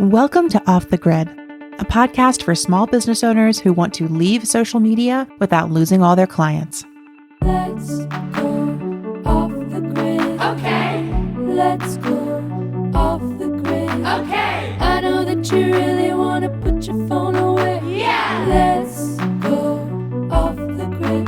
Welcome to Off the Grid, a podcast for small business owners who want to leave social media without losing all their clients. Let's go off the grid. Okay. Let's go off the grid. Okay. I know that you really want to put your phone away. Yeah. Let's go off the grid.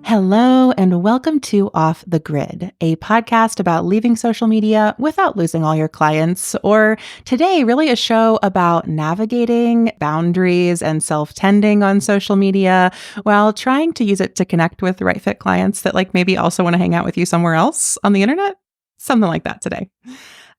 Hello, and welcome to Off the Grid, a podcast about leaving social media without losing all your clients, or today, really a show about navigating boundaries and self-tending on social media while trying to use it to connect with right fit clients that maybe also want to hang out with you somewhere else on the internet. Something like that today.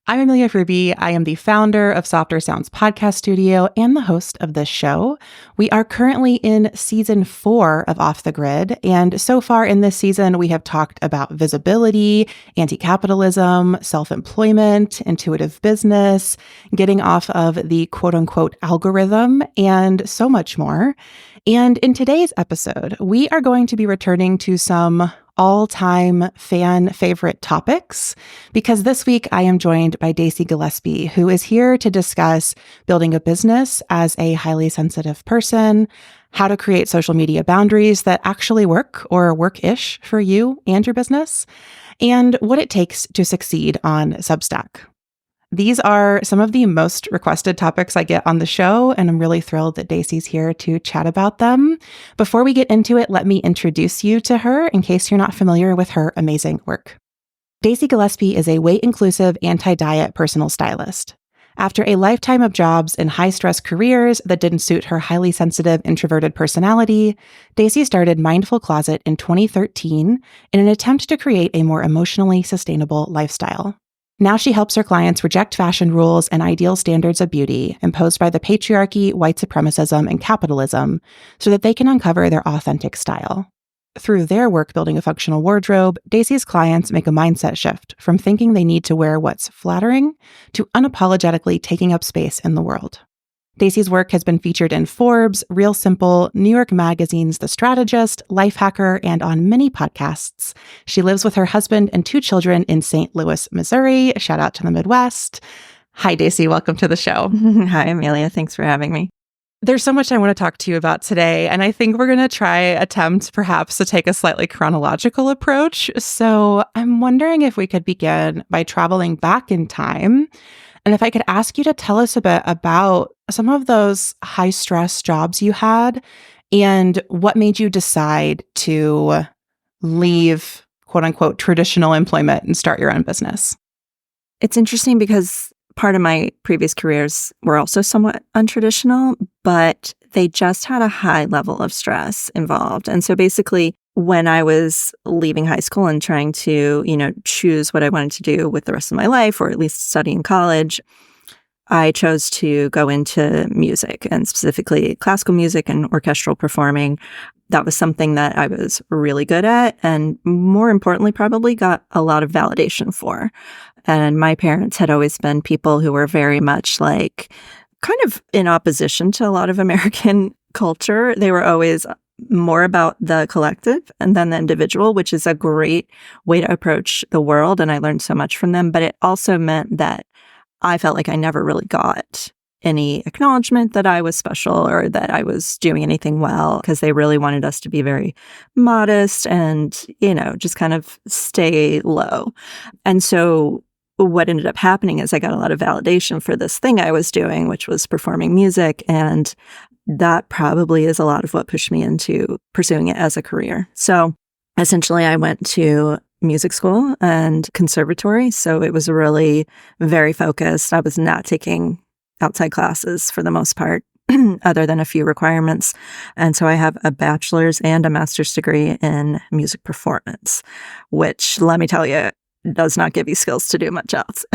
I'm Amelia Ruby. I am the founder of Softer Sounds Podcast Studio and the host of this show. We are currently in season 4 of Off the Grid. And so far in this season, we have talked about visibility, anti-capitalism, self-employment, intuitive business, getting off of the quote unquote algorithm, and so much more. And in today's episode, we are going to be returning to some all-time fan favorite topics, because this week I am joined by Dacy Gillespie, who is here to discuss building a business as a highly sensitive person, how to create social media boundaries that actually work or work-ish for you and your business, and what it takes to succeed on Substack. These are some of the most requested topics I get on the show, and I'm really thrilled that Dacy's here to chat about them. Before we get into it, let me introduce you to her in case you're not familiar with her amazing work. Dacy Gillespie is a weight-inclusive, anti-diet personal stylist. After a lifetime of jobs in high-stress careers that didn't suit her highly sensitive, introverted personality, Dacy started Mindful Closet in 2013 in an attempt to create a more emotionally sustainable lifestyle. Now she helps her clients reject fashion rules and ideal standards of beauty imposed by the patriarchy, white supremacism, and capitalism so that they can uncover their authentic style. Through their work building a functional wardrobe, Dacy's clients make a mindset shift from thinking they need to wear what's flattering to unapologetically taking up space in the world. Dacy's work has been featured in Forbes, Real Simple, New York Magazine's The Strategist, Lifehacker, and on many podcasts. She lives with her husband and 2 children in St. Louis, Missouri. Shout out to the Midwest. Hi, Dacy. Welcome to the show. Hi, Amelia. Thanks for having me. There's so much I want to talk to you about today, and I think we're going to attempt perhaps to take a slightly chronological approach. So I'm wondering if we could begin by traveling back in time. And if I could ask you to tell us a bit about some of those high-stress jobs you had and what made you decide to leave, quote-unquote, traditional employment and start your own business. It's interesting because part of my previous careers were also somewhat untraditional, but they just had a high level of stress involved. And so basically, when I was leaving high school and trying to, choose what I wanted to do with the rest of my life, or at least study in college, I chose to go into music, and specifically classical music and orchestral performing. That was something that I was really good at, and more importantly, probably got a lot of validation for. And my parents had always been people who were very much kind of in opposition to a lot of American culture. They were always more about the collective and then the individual, which is a great way to approach the world. And I learned so much from them. But it also meant that I felt like I never really got any acknowledgement that I was special or that I was doing anything well, because they really wanted us to be very modest and, just kind of stay low. And so what ended up happening is I got a lot of validation for this thing I was doing, which was performing music. And that probably is a lot of what pushed me into pursuing it as a career. So essentially, I went to music school and conservatory. So it was really very focused. I was not taking outside classes for the most part, other than a few requirements. And so I have a bachelor's and a master's degree in music performance, which, let me tell you, does not give you skills to do much else.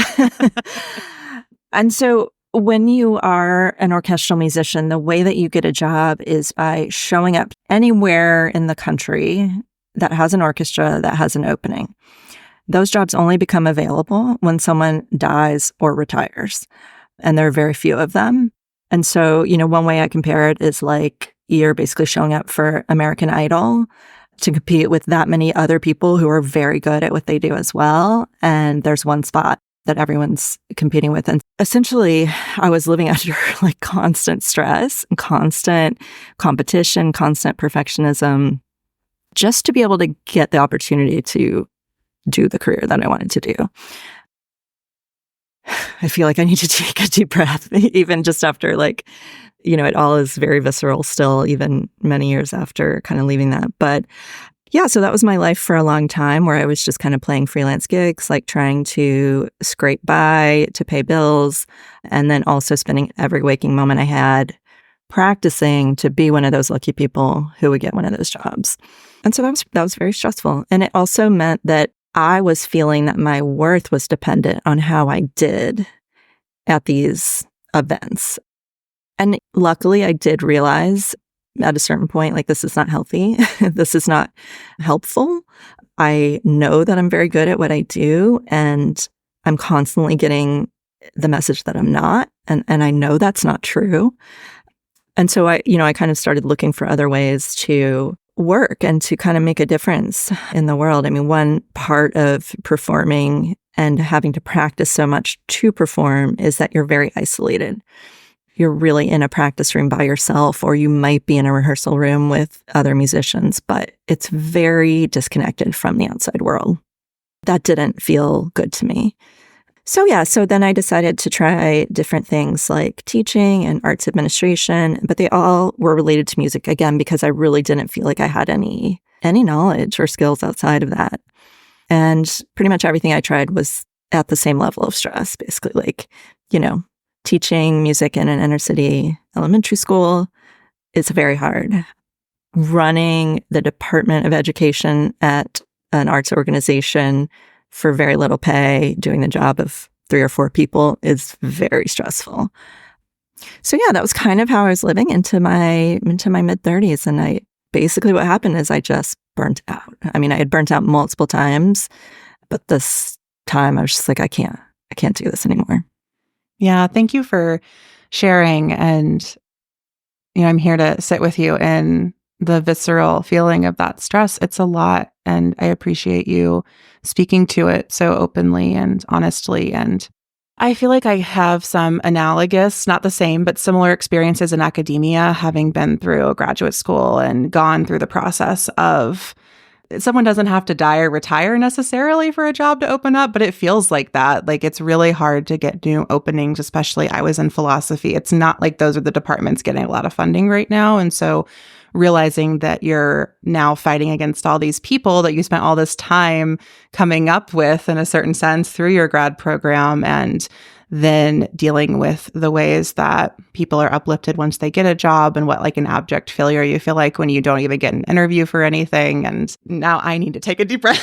And so when you are an orchestral musician, the way that you get a job is by showing up anywhere in the country that has an orchestra that has an opening. Those jobs only become available when someone dies or retires, and there are very few of them. And so, one way I compare it is you're basically showing up for American Idol to compete with that many other people who are very good at what they do as well, and there's one spot. that everyone's competing with. And essentially, I was living under like constant stress, constant competition, constant perfectionism, just to be able to get the opportunity to do the career that I wanted to do. I feel like I need to take a deep breath, even just after it all is very visceral still, even many years after kind of leaving that. But yeah, so that was my life for a long time, where I was just kind of playing freelance gigs, like trying to scrape by to pay bills, and then also spending every waking moment I had practicing to be one of those lucky people who would get one of those jobs. And so that was very stressful. And it also meant that I was feeling that my worth was dependent on how I did at these events. And luckily, I did realize at a certain point, like, this is not healthy. This is not helpful. I know that I'm very good at what I do, and I'm constantly getting the message that I'm not. And I know that's not true. And so I kind of started looking for other ways to work and to kind of make a difference in the world. I mean, one part of performing and having to practice so much to perform is that you're very isolated. You're really in a practice room by yourself, or you might be in a rehearsal room with other musicians, but it's very disconnected from the outside world. That didn't feel good to me. So then I decided to try different things like teaching and arts administration, but they all were related to music, again, because I really didn't feel like I had any knowledge or skills outside of that. And pretty much everything I tried was at the same level of stress, basically, teaching music in an inner city elementary school is very hard. Running the Department of Education at an arts organization for very little pay, doing the job of 3 or 4 people is very stressful. So that was kind of how I was living into my mid-30s. And basically what happened is I just burnt out. I mean, I had burnt out multiple times, but this time I was just like, I can't do this anymore. Yeah, thank you for sharing. And, I'm here to sit with you in the visceral feeling of that stress. It's a lot. And I appreciate you speaking to it so openly and honestly. And I feel like I have some analogous, not the same, but similar experiences in academia, having been through a graduate school and gone through the process of someone doesn't have to die or retire necessarily for a job to open up, but it feels like that. Like, it's really hard to get new openings, especially I was in philosophy. It's not like those are the departments getting a lot of funding right now. And so realizing that you're now fighting against all these people that you spent all this time coming up with, in a certain sense, through your grad program, and then dealing with the ways that people are uplifted once they get a job, and what like an abject failure you feel like when you don't even get an interview for anything. And now I need to take a deep breath.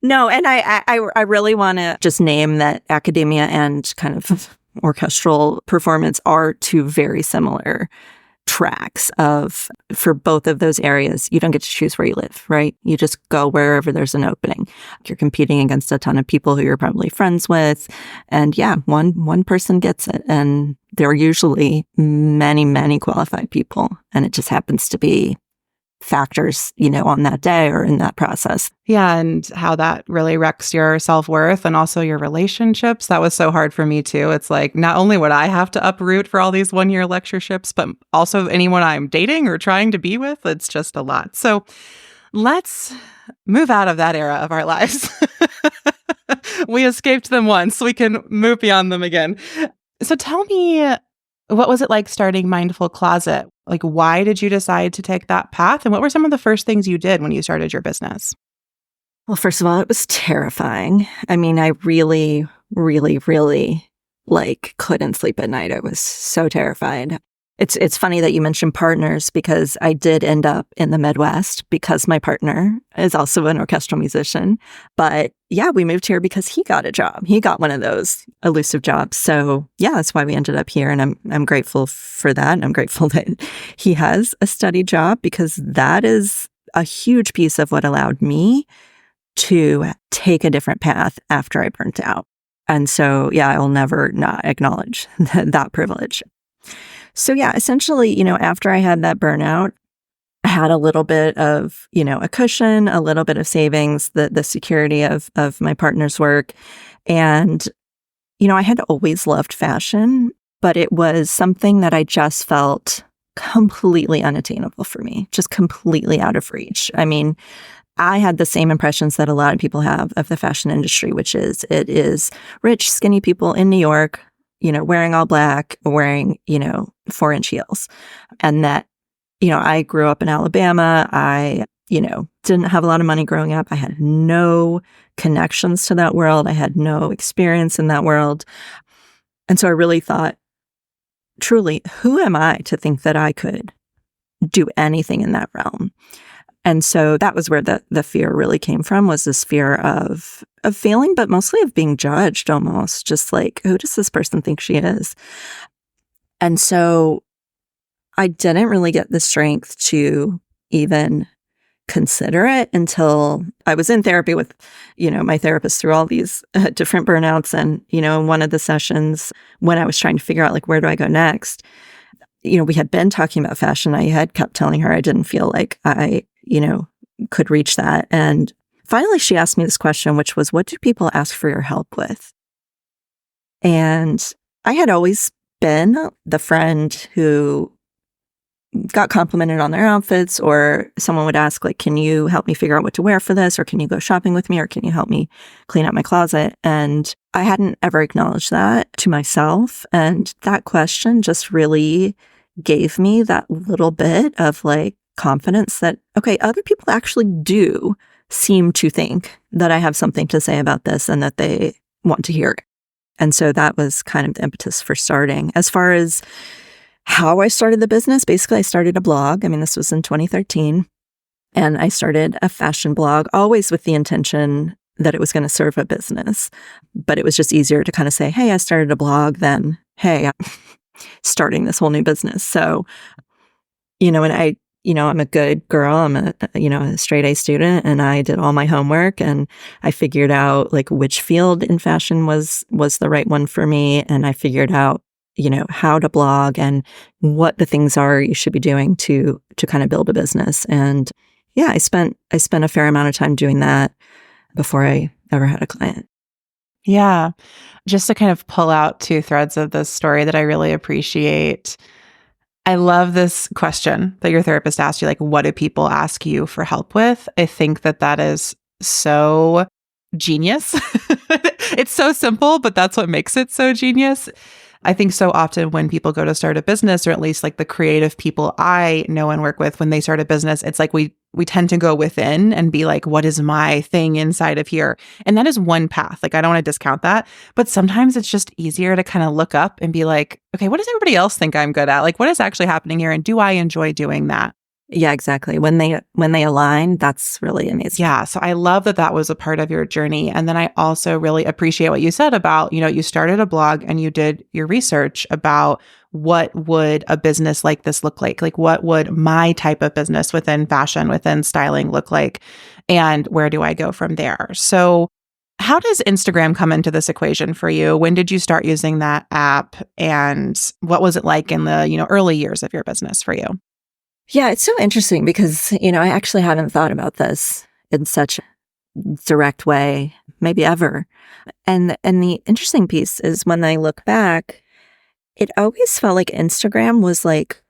No, and I really want to just name that academia and kind of orchestral performance are two very similar tracks for both of those areas. You don't get to choose where you live, right? You just go wherever there's an opening. You're competing against a ton of people who you're probably friends with. And one person gets it. And there are usually many, many qualified people. And it just happens to be factors, on that day or in that process. Yeah, and how that really wrecks your self-worth and also your relationships. That was so hard for me too. It's like, not only would I have to uproot for all these one-year lectureships, but also anyone I'm dating or trying to be with. It's just a lot. So let's move out of that era of our lives. We escaped them once. We can move beyond them again. So tell me, what was it like starting Mindful Closet? Like, why did you decide to take that path? And what were some of the first things you did when you started your business? Well, first of all, it was terrifying. I mean, I really, really, really couldn't sleep at night. I was so terrified. It's funny that you mentioned partners, because I did end up in the Midwest because my partner is also an orchestral musician. But yeah, we moved here because he got a job. He got one of those elusive jobs. So yeah, that's why we ended up here. And I'm grateful for that. And I'm grateful that he has a steady job, because that is a huge piece of what allowed me to take a different path after I burnt out. And so yeah, I will never not acknowledge that privilege. So yeah, essentially, after I had that burnout, I had a little bit of, a cushion, a little bit of savings, the security of my partner's work. And, I had always loved fashion, but it was something that I just felt completely unattainable for me, just completely out of reach. I mean, I had the same impressions that a lot of people have of the fashion industry, which is it is rich, skinny people in New York, wearing all black, wearing, 4-inch heels. And that, I grew up in Alabama. I, didn't have a lot of money growing up. I had no connections to that world. I had no experience in that world. And so I really thought, truly, who am I to think that I could do anything in that realm? And so that was where the fear really came from, was this fear of failing, but mostly of being judged almost, just like, who does this person think she is? And so I didn't really get the strength to even consider it until I was in therapy with, my therapist through all these different burnouts. And, in one of the sessions when I was trying to figure out, like, where do I go next? We had been talking about fashion. I had kept telling her I didn't feel like I, could reach that. And finally, she asked me this question, which was, what do people ask for your help with? And I had always been the friend who got complimented on their outfits, or someone would ask, like, can you help me figure out what to wear for this? Or can you go shopping with me? Or can you help me clean out my closet? And I hadn't ever acknowledged that to myself. And that question just really gave me that little bit of like confidence that, okay, other people actually do seem to think that I have something to say about this and that they want to hear it. And so that was kind of the impetus for starting. As far as how I started the business, basically I started a blog. I mean, this was in 2013. And I started a fashion blog, always with the intention that it was going to serve a business. But it was just easier to kind of say, hey, I started a blog than, hey, I'm starting this whole new business. So, and I'm a good girl. I'm a straight A student, and I did all my homework, and I figured out like which field in fashion was the right one for me. And I figured out, how to blog and what the things are you should be doing to kind of build a business. And yeah, I spent a fair amount of time doing that before I ever had a client. Yeah. Just to kind of pull out two threads of this story that I really appreciate. I love this question that your therapist asked you, like, what do people ask you for help with? I think that is so genius. It's so simple, but that's what makes it so genius. I think so often when people go to start a business, or at least like the creative people I know and work with, when they start a business, it's like we tend to go within and be like, what is my thing inside of here? And that is one path. Like, I don't want to discount that, but sometimes it's just easier to kind of look up and be like, okay, what does everybody else think I'm good at? Like, what is actually happening here? And do I enjoy doing that? Yeah, exactly. When they align, that's really amazing. Yeah. So I love that was a part of your journey. And then I also really appreciate what you said about, you started a blog and you did your research about what would a business like this look like? Like, what would my type of business within fashion, within styling look like? And where do I go from there? So how does Instagram come into this equation for you? When did you start using that app? And what was it like in the, early years of your business for you? Yeah, it's so interesting because, I actually haven't thought about this in such a direct way, maybe ever. And the interesting piece is, when I look back, it always felt like Instagram was like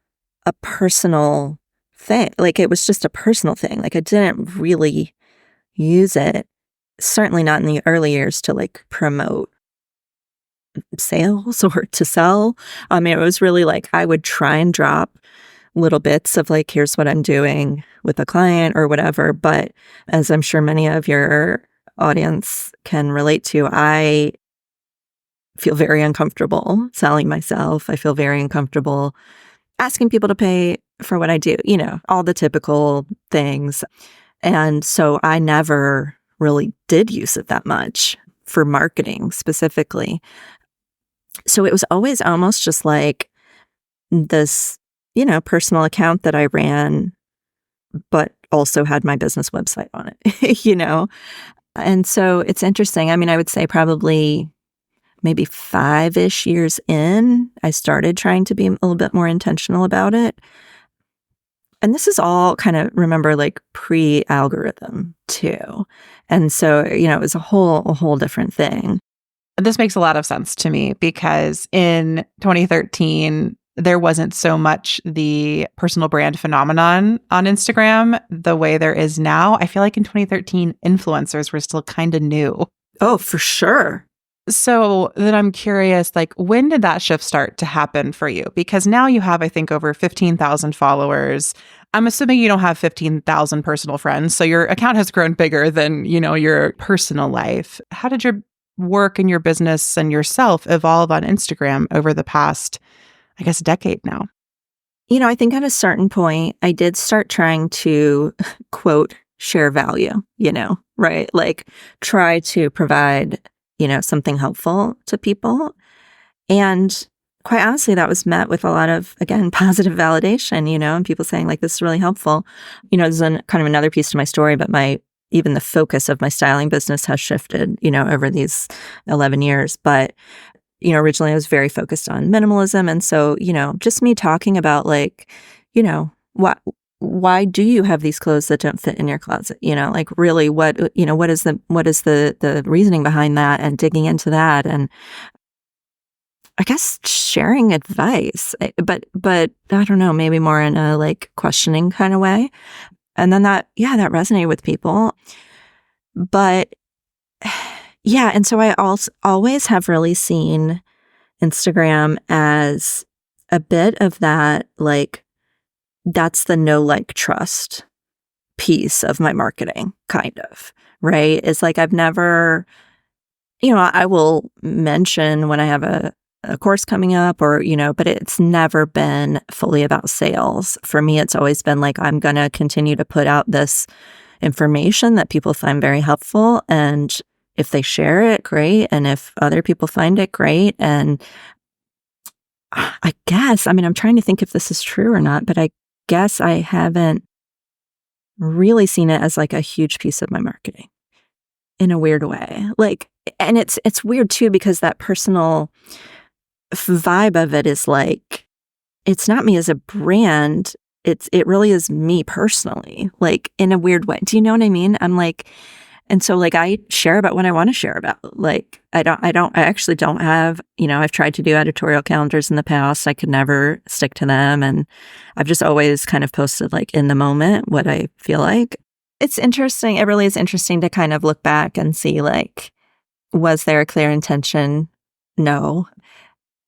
a personal thing. Like, it was just a personal thing. Like, I didn't really use it, certainly not in the early years, to like promote sales or to sell. I mean, it was really like I would try and drop little bits of like, here's what I'm doing with a client or whatever. But as I'm sure many of your audience can relate to, I feel very uncomfortable selling myself. I feel very uncomfortable asking people to pay for what I do, all the typical things. And so I never really did use it that much for marketing specifically. So it was always almost just like this, personal account that I ran, but also had my business website on it, And so it's interesting. I mean, I would say probably maybe 5-ish years in, I started trying to be a little bit more intentional about it. And this is all kind of, remember, like pre-algorithm too. And so, it was a whole different thing. This makes a lot of sense to me because in 2013, there wasn't so much the personal brand phenomenon on Instagram the way there is now. I feel like in 2013, influencers were still kind of new. Oh, for sure. So then I'm curious, like, when did that shift start to happen for you? Because now you have, I think, over 15,000 followers. I'm assuming you don't have 15,000 personal friends. So your account has grown bigger than, your personal life. How did your work and your business and yourself evolve on Instagram over the past, I guess, decade now? I think at a certain point, I did start trying to, quote, share value, right? Like try to provide, something helpful to people. And quite honestly, that was met with a lot of, again, positive validation, and people saying like, this is really helpful. There's kind of another piece to my story, but even the focus of my styling business has shifted, over these 11 years. But, originally I was very focused on minimalism. And so, just me talking about like, why do you have these clothes that don't fit in your closet? Like really what is the reasoning behind that, and digging into that, and I guess sharing advice, but I don't know, maybe more in a like questioning kind of way. And then that resonated with people. But yeah, and so I also always have really seen Instagram as a bit of that, like, that's the know, like, trust piece of my marketing, kind of, right? It's like I've never, I will mention when I have a course coming up or, but it's never been fully about sales. For me, it's always been like, I'm going to continue to put out this information that people find very helpful. And if they share it, great. And if other people find it, great. And I guess, I'm trying to think if this is true or not, but I guess I haven't really seen it as like a huge piece of my marketing in a weird way. Like, and it's weird too, because that personal vibe of it is like, it's not me as a brand. It really is me personally, like in a weird way. Do you know what I mean? I'm like, and so like I share about what I want to share about. Like I actually don't have, I've tried to do editorial calendars in the past. I could never stick to them. And I've just always kind of posted like in the moment what I feel like. It's interesting. It really is interesting to kind of look back and see like, was there a clear intention? No.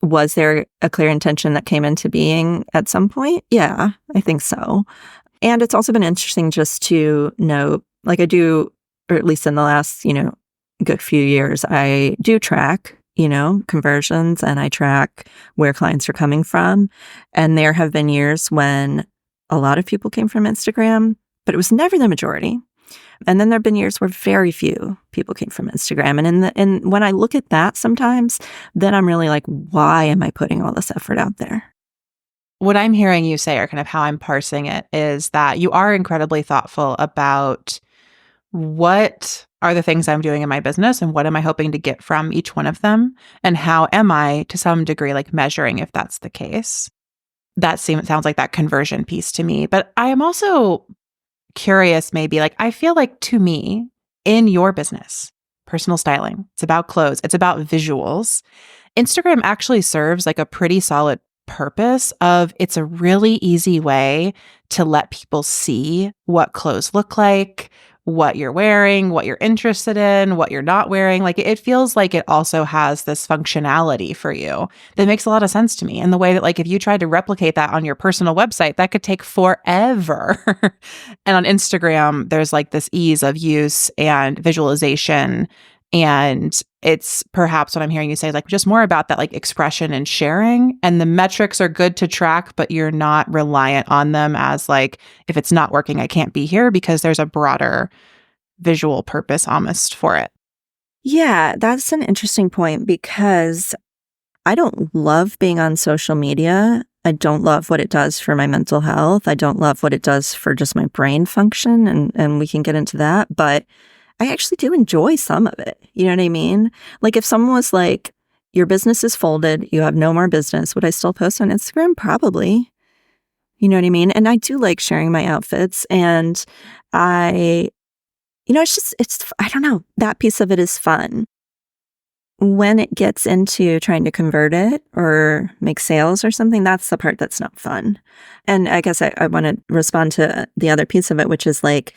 Was there a clear intention that came into being at some point? Yeah, I think so. And it's also been interesting just to know, like I do, or at least in the last, good few years, I do track, conversions, and I track where clients are coming from. And there have been years when a lot of people came from Instagram, but it was never the majority. And then there have been years where very few people came from Instagram. And when I look at that sometimes, then I'm really like, why am I putting all this effort out there? What I'm hearing you say, or kind of how I'm parsing it, is that you are incredibly thoughtful about what are the things I'm doing in my business and what am I hoping to get from each one of them? And how am I, to some degree, like measuring if that's the case? That sounds like that conversion piece to me. But I am also curious, maybe, like, I feel like to me, in your business, personal styling, it's about clothes, it's about visuals. Instagram actually serves like a pretty solid purpose of it's a really easy way to let people see what clothes look like, what you're wearing, what you're interested in, what you're not wearing. Like it feels like it also has this functionality for you that makes a lot of sense to me. And the way that like if you tried to replicate that on your personal website, that could take forever. And on Instagram, there's like this ease of use and visualization. And it's perhaps what I'm hearing you say is like just more about that like expression and sharing. And the metrics are good to track, but you're not reliant on them as like, if it's not working, I can't be here, because there's a broader visual purpose almost for it. Yeah, that's an interesting point, because I don't love being on social media. I don't love what it does for my mental health. I don't love what it does for just my brain function. And we can get into that. But I actually do enjoy some of it. You know what I mean? Like if someone was like, your business is folded, you have no more business, would I still post on Instagram? Probably. You know what I mean? And I do like sharing my outfits. And I don't know, that piece of it is fun. when it gets into trying to convert it or make sales or something, that's the part that's not fun. And I guess I want to respond to the other piece of it, which is like,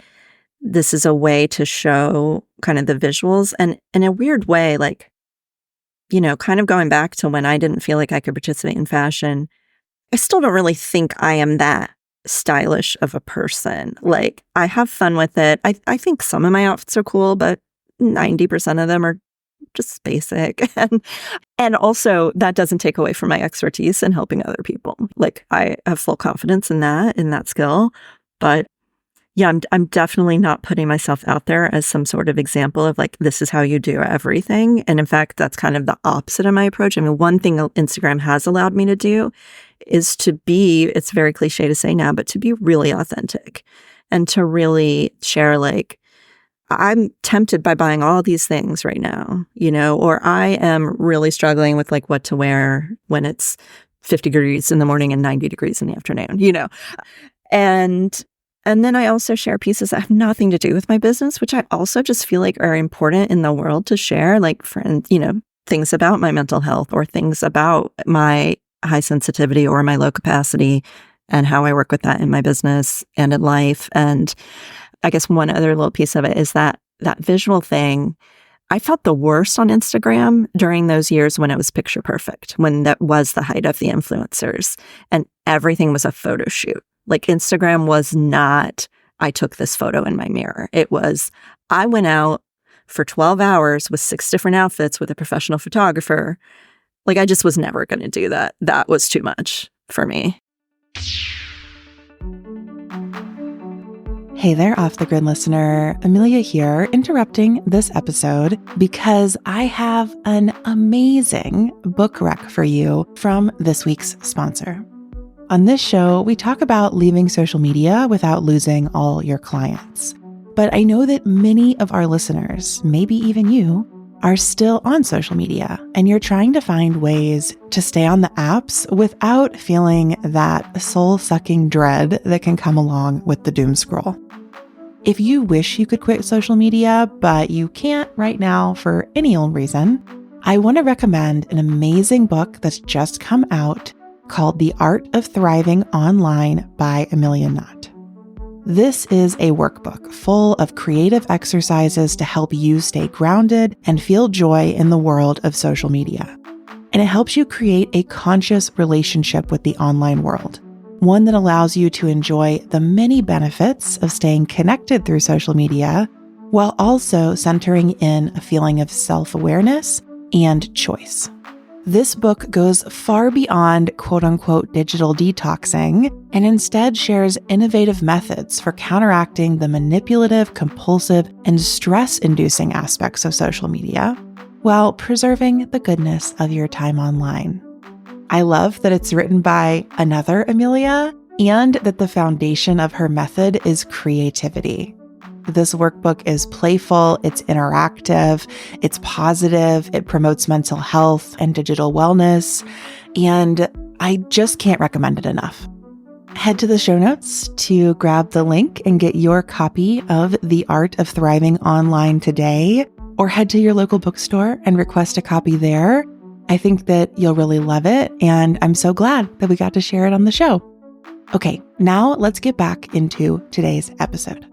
this is a way to show kind of the visuals. And in a weird way, like, kind of going back to when I didn't feel like I could participate in fashion, I still don't really think I am that stylish of a person. Like, I have fun with it. I think some of my outfits are cool, but 90% of them are just basic. And also that doesn't take away from my expertise in helping other people. Like, I have full confidence in that skill. But yeah, I'm definitely not putting myself out there as some sort of example of like, this is how you do everything. And in fact, that's kind of the opposite of my approach. I mean, one thing Instagram has allowed me to do is to be, it's very cliche to say now, but to be really authentic and to really share like, I'm tempted by buying all these things right now, or I am really struggling with like what to wear when it's 50 degrees in the morning and 90 degrees in the afternoon, And then I also share pieces that have nothing to do with my business, which I also just feel like are important in the world to share, like things about my mental health or things about my high sensitivity or my low capacity and how I work with that in my business and in life. And I guess one other little piece of it is that visual thing. I felt the worst on Instagram during those years when it was picture perfect, when that was the height of the influencers and everything was a photo shoot. Like, Instagram was not, I took this photo in my mirror. It was, I went out for 12 hours with 6 different outfits with a professional photographer. Like, I just was never going to do that. That was too much for me. Hey there, Off the Grid listener. Amelia here, interrupting this episode because I have an amazing book rec for you from this week's sponsor. On this show, we talk about leaving social media without losing all your clients. But I know that many of our listeners, maybe even you, are still on social media and you're trying to find ways to stay on the apps without feeling that soul-sucking dread that can come along with the doom scroll. If you wish you could quit social media, but you can't right now for any old reason, I want to recommend an amazing book that's just come out called The Art of Thriving Online by Amelia Knott. This is a workbook full of creative exercises to help you stay grounded and feel joy in the world of social media. And it helps you create a conscious relationship with the online world, one that allows you to enjoy the many benefits of staying connected through social media, while also centering in a feeling of self-awareness and choice. This book goes far beyond quote-unquote digital detoxing and instead shares innovative methods for counteracting the manipulative, compulsive, and stress-inducing aspects of social media while preserving the goodness of your time online. I love that it's written by another Amelia and that the foundation of her method is creativity. This workbook is playful, it's interactive, it's positive, it promotes mental health and digital wellness, and I just can't recommend it enough. Head to the show notes to grab the link and get your copy of The Art of Thriving Online today, or head to your local bookstore and request a copy there. I think that you'll really love it, and I'm so glad that we got to share it on the show. Okay, now let's get back into today's episode.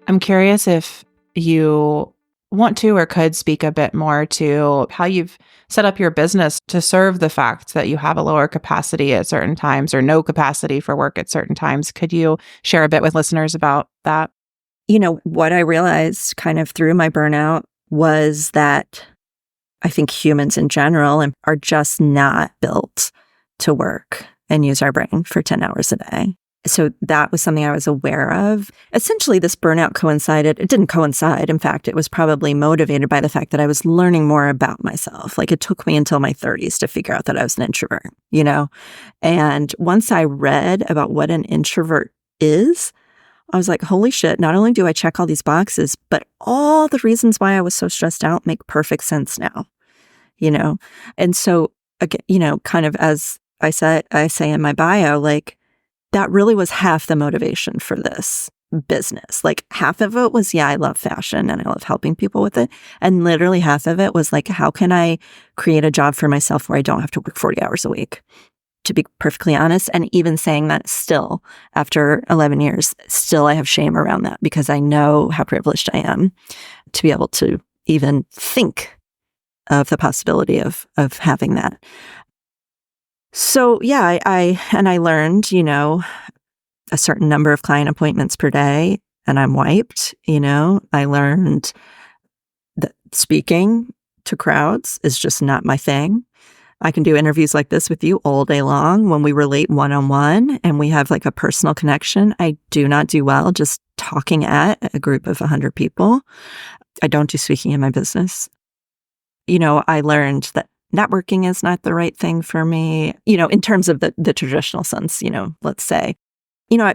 I'm curious if you want to or could speak a bit more to how you've set up your business to serve the fact that you have a lower capacity at certain times or no capacity for work at certain times. Could you share a bit with listeners about that? What I realized kind of through my burnout was that I think humans in general are just not built to work and use our brain for 10 hours a day. So that was something I was aware of. Essentially, this burnout it didn't coincide. In fact, it was probably motivated by the fact that I was learning more about myself. Like, it took me until my 30s to figure out that I was an introvert, And once I read about what an introvert is, I was like, holy shit, not only do I check all these boxes, but all the reasons why I was so stressed out make perfect sense now, And so, again, kind of as I say in my bio, like, that really was half the motivation for this. business. Like half of it was, I love fashion and I love helping people with it. And literally half of it was like, how can I create a job for myself where I don't have to work 40 hours a week? To be perfectly honest, and even saying that still, after 11 years, still I have shame around that because I know how privileged I am to be able to even think of the possibility of having that. So I learned, a certain number of client appointments per day and I'm wiped. I learned that speaking to crowds is just not my thing. I can do interviews like this with you all day long when we relate one-on-one and we have like a personal connection. I do not do well just talking at a group of 100 people. I don't do speaking in my business. I learned that networking is not the right thing for me, in terms of the traditional sense, let's say.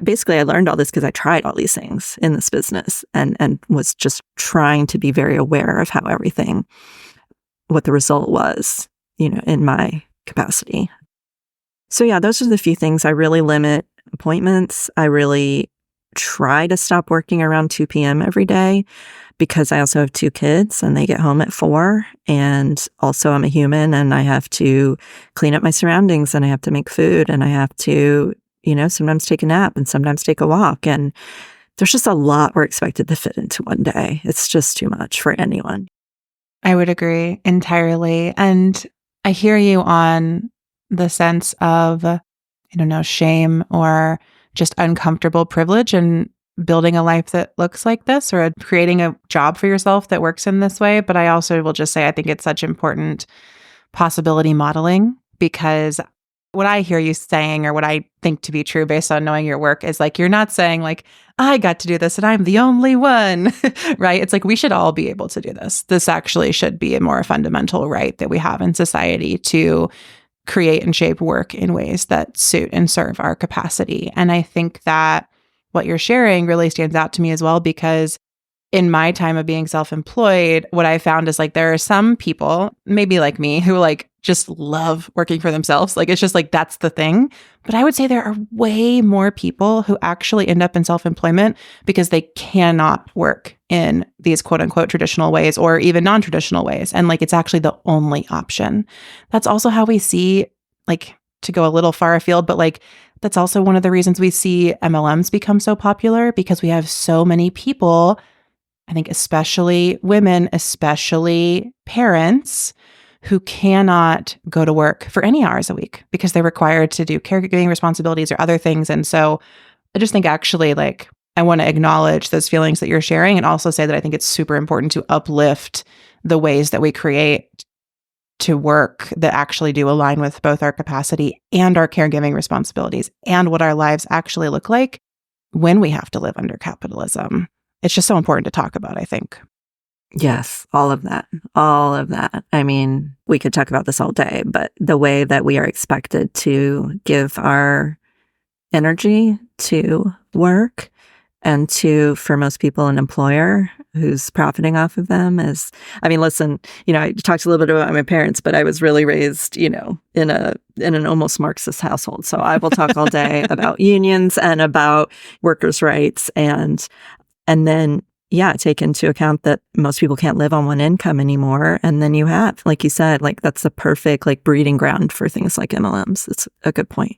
Basically I learned all this because I tried all these things in this business and was just trying to be very aware of what the result was, in my capacity. So those are the few things. I really limit appointments. I really try to stop working around 2 p.m. every day because I also have 2 kids and they get home at 4. And also I'm a human and I have to clean up my surroundings and I have to make food and I have to, sometimes take a nap and sometimes take a walk. And there's just a lot we're expected to fit into one day. It's just too much for anyone. I would agree entirely. And I hear you on the sense of, shame or just uncomfortable privilege and building a life that looks like this or creating a job for yourself that works in this way. But I also will just say, I think it's such important possibility modeling because what I hear you saying or what I think to be true based on knowing your work is like, you're not saying like, I got to do this and I'm the only one, right? It's like, we should all be able to do this. This actually should be a more fundamental right that we have in society to create and shape work in ways that suit and serve our capacity. And I think that what you're sharing really stands out to me as well, because in my time of being self-employed, what I found is like, there are some people, maybe like me, who like just love working for themselves. Like, it's just like, that's the thing. But I would say there are way more people who actually end up in self-employment because they cannot work in these quote unquote traditional ways or even non-traditional ways. And like, it's actually the only option. That's also how we see, like, to go a little far afield, but like, that's also one of the reasons we see MLMs become so popular, because we have so many people, I think especially women, especially parents, who cannot go to work for any hours a week because they're required to do caregiving responsibilities or other things. And so I just think actually, like, I want to acknowledge those feelings that you're sharing and also say that I think it's super important to uplift the ways that we create to work that actually do align with both our capacity and our caregiving responsibilities and what our lives actually look like when we have to live under capitalism. It's just so important to talk about, I think. Yes, all of that. All of that. I mean, we could talk about this all day, but the way that we are expected to give our energy to work and to, for most people, an employer who's profiting off of them is, I mean, listen, I talked a little bit about my parents, but I was really raised, in an almost Marxist household. So I will talk all day about unions and about workers' rights and then take into account that most people can't live on one income anymore. And then you have, like you said, like that's the perfect like breeding ground for things like MLMs. It's a good point.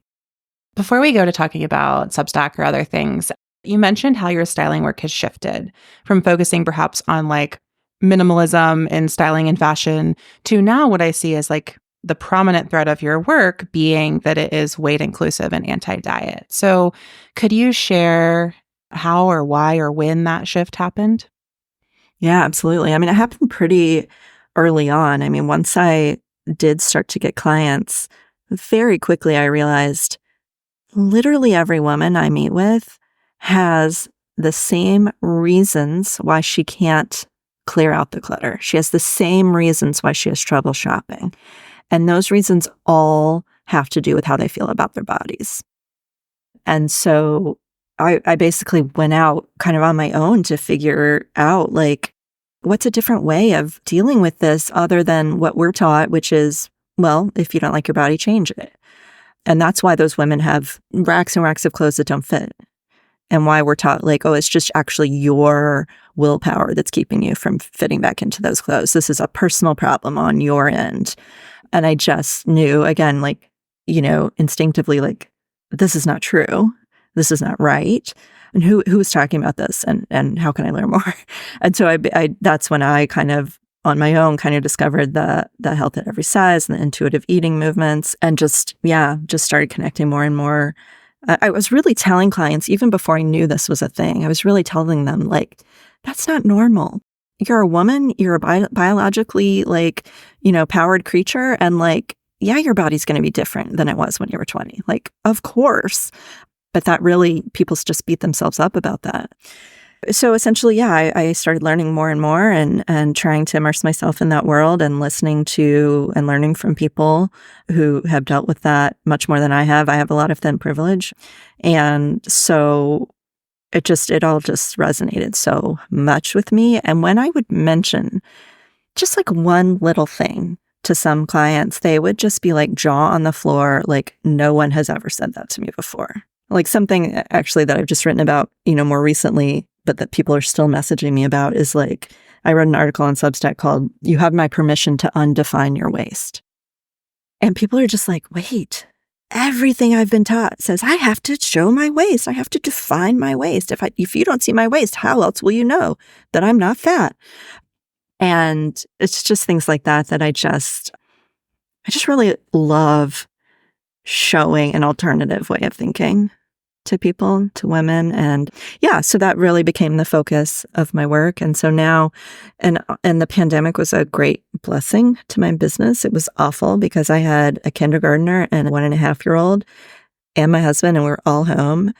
Before we go to talking about Substack or other things, you mentioned how your styling work has shifted from focusing perhaps on like minimalism in styling and fashion to now what I see as like the prominent thread of your work being that it is weight inclusive and anti-diet. So could you share how or why or when that shift happened? Yeah, absolutely. I mean, it happened pretty early on. I mean, once I did start to get clients, very quickly I realized literally every woman I meet with has the same reasons why she can't clear out the clutter. She has the same reasons why she has trouble shopping. And those reasons all have to do with how they feel about their bodies. And so I basically went out kind of on my own to figure out, like, what's a different way of dealing with this other than what we're taught, which is, well, if you don't like your body, change it. And that's why those women have racks and racks of clothes that don't fit. and why we're taught like, oh, it's just actually your willpower that's keeping you from fitting back into those clothes. This is a personal problem on your end. And I just knew, again, like, instinctively, like, this is not true. This is not right. And who is talking about this, and how can I learn more? And so I that's when I kind of on my own kind of discovered the health at every size and the intuitive eating movements, and just started connecting more and more. I was really telling clients, even before I knew this was a thing, I was really telling them, like, that's not normal. You're a woman, you're a biologically, like, powered creature, and like, yeah, your body's going to be different than it was when you were 20. Like, of course. But that really, people just beat themselves up about that. So essentially, I started learning more and more and trying to immerse myself in that world and listening to and learning from people who have dealt with that much more than I have. I have a lot of thin privilege. And so it all just resonated so much with me. And when I would mention just like one little thing to some clients, they would just be like jaw on the floor, like, no one has ever said that to me before. Like something actually that I've just written about, more recently, but that people are still messaging me about is like, I wrote an article on Substack called, "You Have My Permission to Undefine Your Waist." And people are just like, wait, everything I've been taught says I have to show my waist. I have to define my waist. If you don't see my waist, how else will you know that I'm not fat? And it's just things like that I just really love showing an alternative way of thinking to people, to women. And so that really became the focus of my work. And so now, and the pandemic was a great blessing to my business. It was awful because I had a kindergartner and a 1.5-year-old and my husband, and we were all home,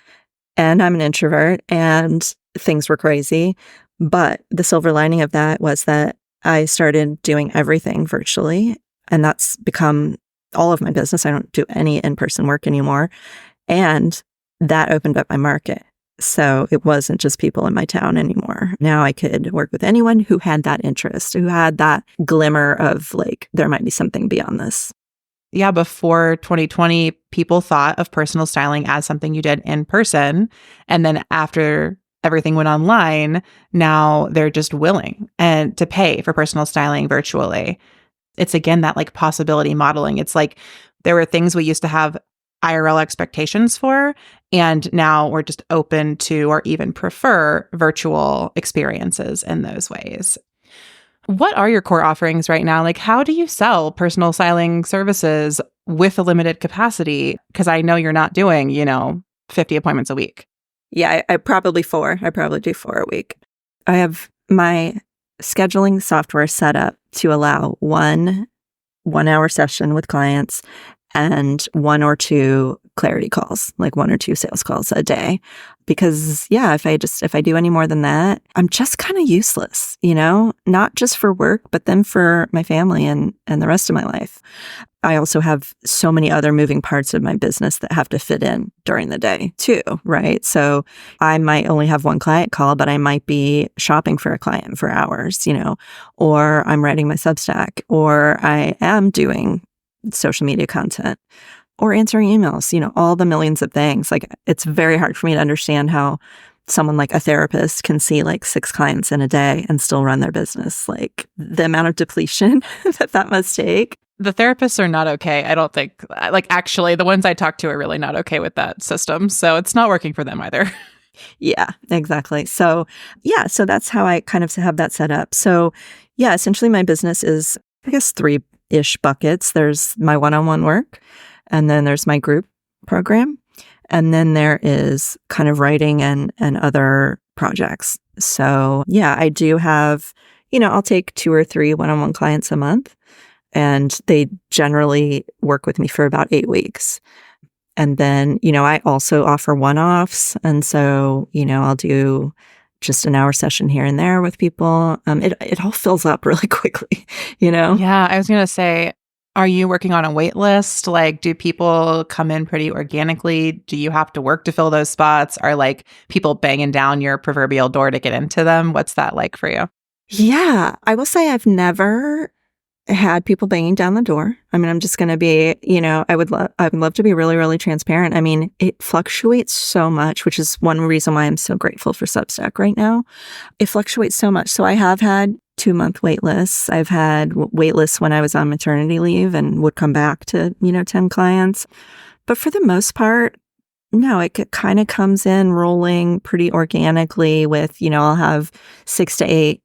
and I'm an introvert, and things were crazy. But the silver lining of that was that I started doing everything virtually, and that's become all of my business. I don't do any in-person work anymore. And that opened up my market. So it wasn't just people in my town anymore. Now I could work with anyone who had that interest, who had that glimmer of like, there might be something beyond this. Yeah, before 2020, people thought of personal styling as something you did in person. And then after everything went online, now they're just willing and to pay for personal styling virtually. It's again, that like possibility modeling. It's like there were things we used to have IRL expectations for, and now we're just open to or even prefer virtual experiences in those ways. What are your core offerings right now? Like, how do you sell personal styling services with a limited capacity? Because I know you're not doing, 50 appointments a week. Yeah, I probably do 4 a week. I have my scheduling software set up to allow one 1-hour session with clients and 1 or 2 clarity calls, like 1 or 2 sales calls a day. Because if I do any more than that, I'm just kind of useless, not just for work, but then for my family and the rest of my life. I also have so many other moving parts of my business that have to fit in during the day too, right? So I might only have 1 client call, but I might be shopping for a client for hours, or I'm writing my Substack, or I am doing social media content, or answering emails, all the millions of things. Like, it's very hard for me to understand how someone like a therapist can see like 6 clients in a day and still run their business. Like, the amount of depletion that must take. The therapists are not okay. I don't think, like, actually, the ones I talk to are really not okay with that system. So it's not working for them either. Yeah, exactly. So that's how I kind of have that set up. So essentially my business is, I guess, 3-ish buckets. There's my one-on-one work, and then there's my group program, and then there is kind of writing and other projects. So I do have, I'll take 2 or 3 one-on-one clients a month, and they generally work with me for about 8 weeks. And then, I also offer one-offs. And so, I'll do just an hour session here and there with people. It all fills up really quickly, Yeah, I was going to say, are you working on a wait list? Like, do people come in pretty organically? Do you have to work to fill those spots? Are like people banging down your proverbial door to get into them? What's that like for you? Yeah, I will say I've never had people banging down the door. I mean, I'm just going to be, I would love to be really, really transparent. I mean, it fluctuates so much, which is one reason why I'm so grateful for Substack right now. It fluctuates so much. So I have had 2-month wait lists. I've had wait lists when I was on maternity leave and would come back to, 10 clients. But for the most part, no, it kind of comes in rolling pretty organically with, I'll have 6 to 8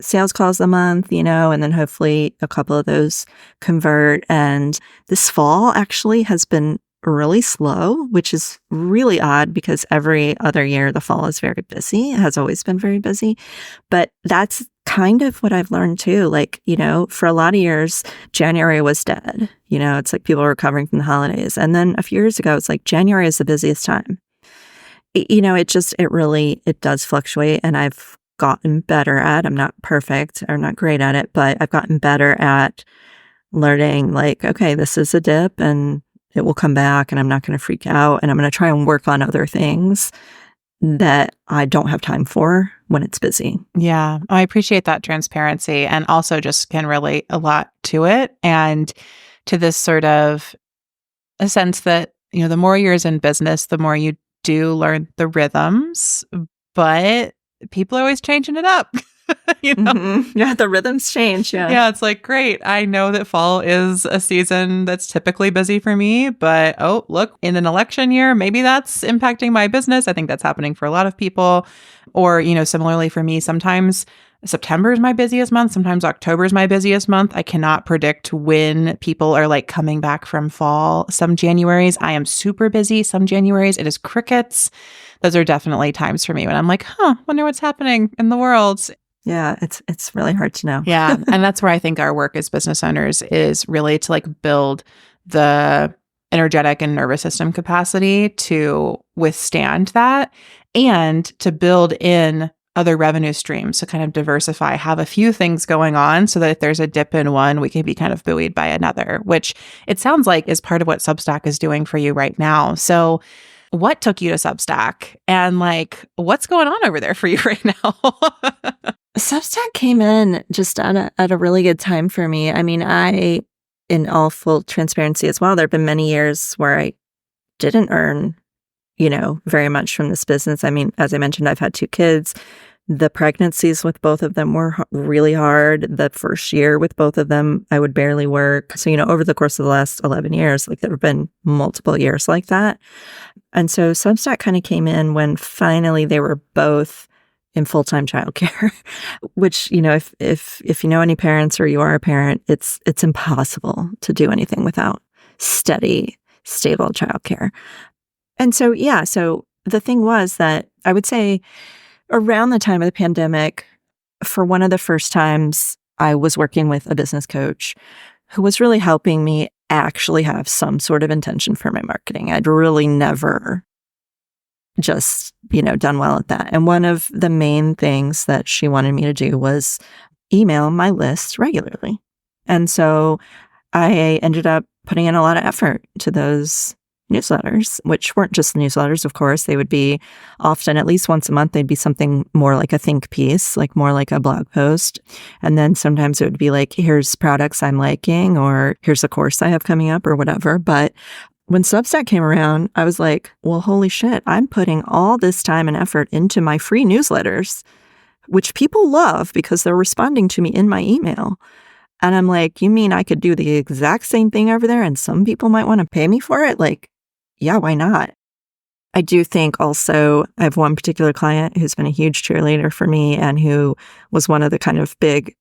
sales calls a month, and then hopefully a couple of those convert. And this fall actually has been really slow, which is really odd because every other year the fall is very busy. It has always been very busy. But that's kind of what I've learned too. Like, for a lot of years, January was dead. It's like people were recovering from the holidays. And then a few years ago, it's like January is the busiest time. It does fluctuate. And I've gotten better at, I'm not perfect or not great at it, but I've gotten better at learning like, okay, this is a dip and it will come back and I'm not going to freak out and I'm going to try and work on other things that I don't have time for when it's busy. Yeah, I appreciate that transparency and also just can relate a lot to it and to this sort of a sense that, the more years in business, the more you do learn the rhythms, but people are always changing it up. Mm-hmm. Yeah, the rhythms change. Yeah, it's like, great. I know that fall is a season that's typically busy for me, but oh, look, in an election year, maybe that's impacting my business. I think that's happening for a lot of people. Or, similarly for me, sometimes September is my busiest month. Sometimes October is my busiest month. I cannot predict when people are like coming back from fall. Some Januaries, I am super busy. Some Januaries, it is crickets. Those are definitely times for me when I'm like, wonder what's happening in the world. Yeah, it's really hard to know. Yeah. And that's where I think our work as business owners is really to like build the energetic and nervous system capacity to withstand that and to build in other revenue streams to kind of diversify, have a few things going on so that if there's a dip in one, we can be kind of buoyed by another, which it sounds like is part of what Substack is doing for you right now. So what took you to Substack and like, what's going on over there for you right now? Substack came in just at a really good time for me. I mean, in all full transparency as well, there have been many years where I didn't earn, very much from this business. I mean, as I mentioned, I've had 2 kids. The pregnancies with both of them were really hard. The first year with both of them, I would barely work. So, over the course of the last 11 years, like there have been multiple years like that. And so Substack kind of came in when finally they were both in full-time childcare, which, if you know any parents or you are a parent, it's impossible to do anything without steady, stable childcare. And so, so the thing was that I would say around the time of the pandemic, for one of the first times, I was working with a business coach who was really helping me actually have some sort of intention for my marketing. I'd really never just, done well at that. And one of the main things that she wanted me to do was email my list regularly. And so I ended up putting in a lot of effort to those newsletters, which weren't just newsletters, of course. They would be often at least once a month. They'd be something more like a think piece, like more like a blog post. And then sometimes it would be like, here's products I'm liking, or here's a course I have coming up or whatever. But when Substack came around, I was like, well, holy shit, I'm putting all this time and effort into my free newsletters, which people love because they're responding to me in my email. And I'm like, you mean I could do the exact same thing over there and some people might want to pay me for it? Like, yeah, why not? I do think also I have one particular client who's been a huge cheerleader for me and who was one of the kind of big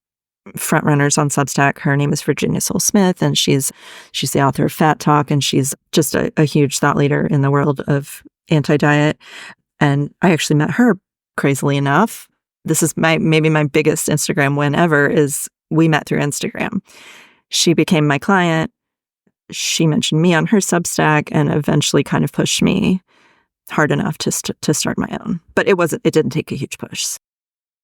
front runners on Substack. Her name is Virginia Soul-Smith, and she's the author of Fat Talk, and she's just a huge thought leader in the world of anti-diet. And I actually met her, crazily enough. This is maybe my biggest Instagram win ever, is we met through Instagram. She became my client. She mentioned me on her Substack and eventually kind of pushed me hard enough to start my own. But it didn't take a huge push.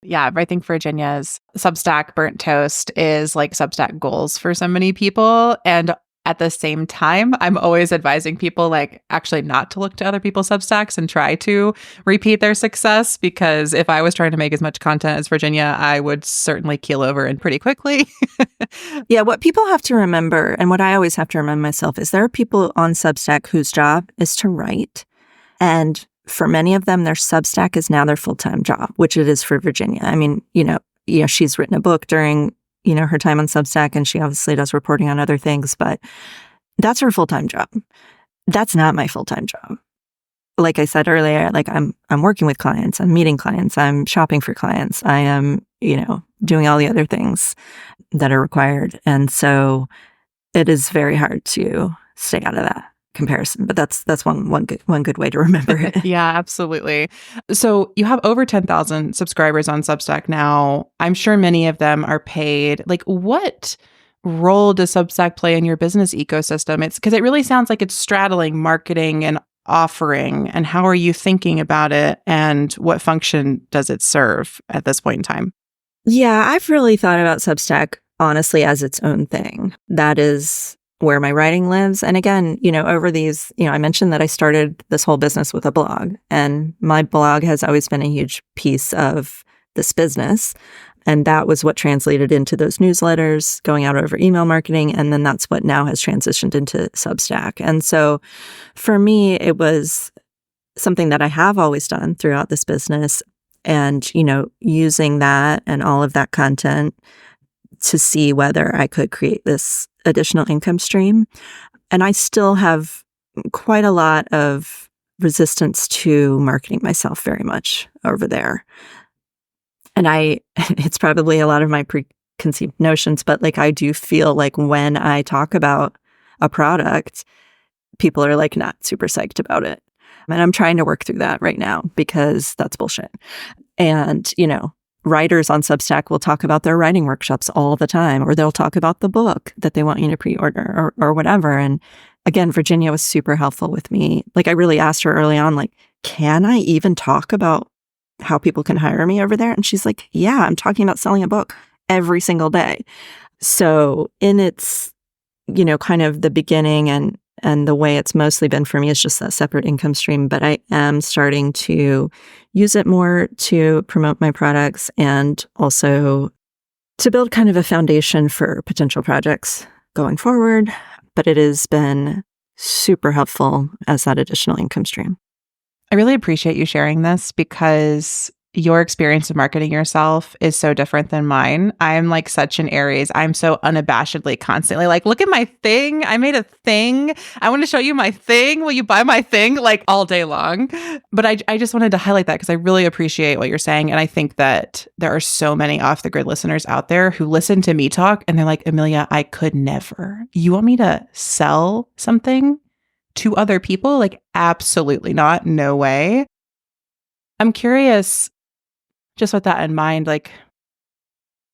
Yeah, I think Virginia's Substack burnt toast is like Substack goals for so many people. And At the same time, I'm always advising people like actually not to look to other people's Substacks and try to repeat their success, because if I was trying to make as much content as Virginia, I would certainly keel over and pretty quickly. Yeah, what people have to remember, and what I always have to remind myself, is there are people on Substack whose job is to write. And for many of them, their Substack is now their full-time job, which it is for Virginia. I mean, she's written a book during her time on Substack, and she obviously does reporting on other things, but that's her full-time job. That's not my full-time job. Like I said earlier, like I'm working with clients, I'm meeting clients, I'm shopping for clients, I am, doing all the other things that are required. And so it is very hard to stay out of that comparison, but that's one good way to remember it. Yeah, absolutely. So you have over 10,000 subscribers on Substack now. I'm sure many of them are paid. Like, what role does Substack play in your business ecosystem? It's because it really sounds like it's straddling marketing and offering. And how are you thinking about it? And what function does it serve at this point in time? Yeah, I've really thought about Substack honestly as its own thing. That is where my writing lives. And again, over these, I mentioned that I started this whole business with a blog, and my blog has always been a huge piece of this business. And that was what translated into those newsletters going out over email marketing. And then that's what now has transitioned into Substack. And so for me, it was something that I have always done throughout this business. And, using that and all of that content to see whether I could create this additional income stream. And I still have quite a lot of resistance to marketing myself very much over there. And it's probably a lot of my preconceived notions, but like I do feel like when I talk about a product, people are like not super psyched about it. And I'm trying to work through that right now because that's bullshit. And, writers on Substack will talk about their writing workshops all the time, or they'll talk about the book that they want you to pre-order or whatever. And again, Virginia was super helpful with me. Like I really asked her early on, like, can I even talk about how people can hire me over there? And she's like, yeah, I'm talking about selling a book every single day. So in its, kind of the beginning and the way it's mostly been for me is just that separate income stream. But I am starting to use it more to promote my products and also to build kind of a foundation for potential projects going forward. But it has been super helpful as that additional income stream. I really appreciate you sharing this because your experience of marketing yourself is so different than mine. I'm like such an Aries. I'm so unabashedly constantly like, look at my thing. I made a thing. I want to show you my thing. Will you buy my thing? Like all day long. But I just wanted to highlight that because I really appreciate what you're saying. And I think that there are so many off the grid listeners out there who listen to me talk and they're like, Amelia, I could never. You want me to sell something to other people? Like, absolutely not. No way. I'm curious, just with that in mind, like,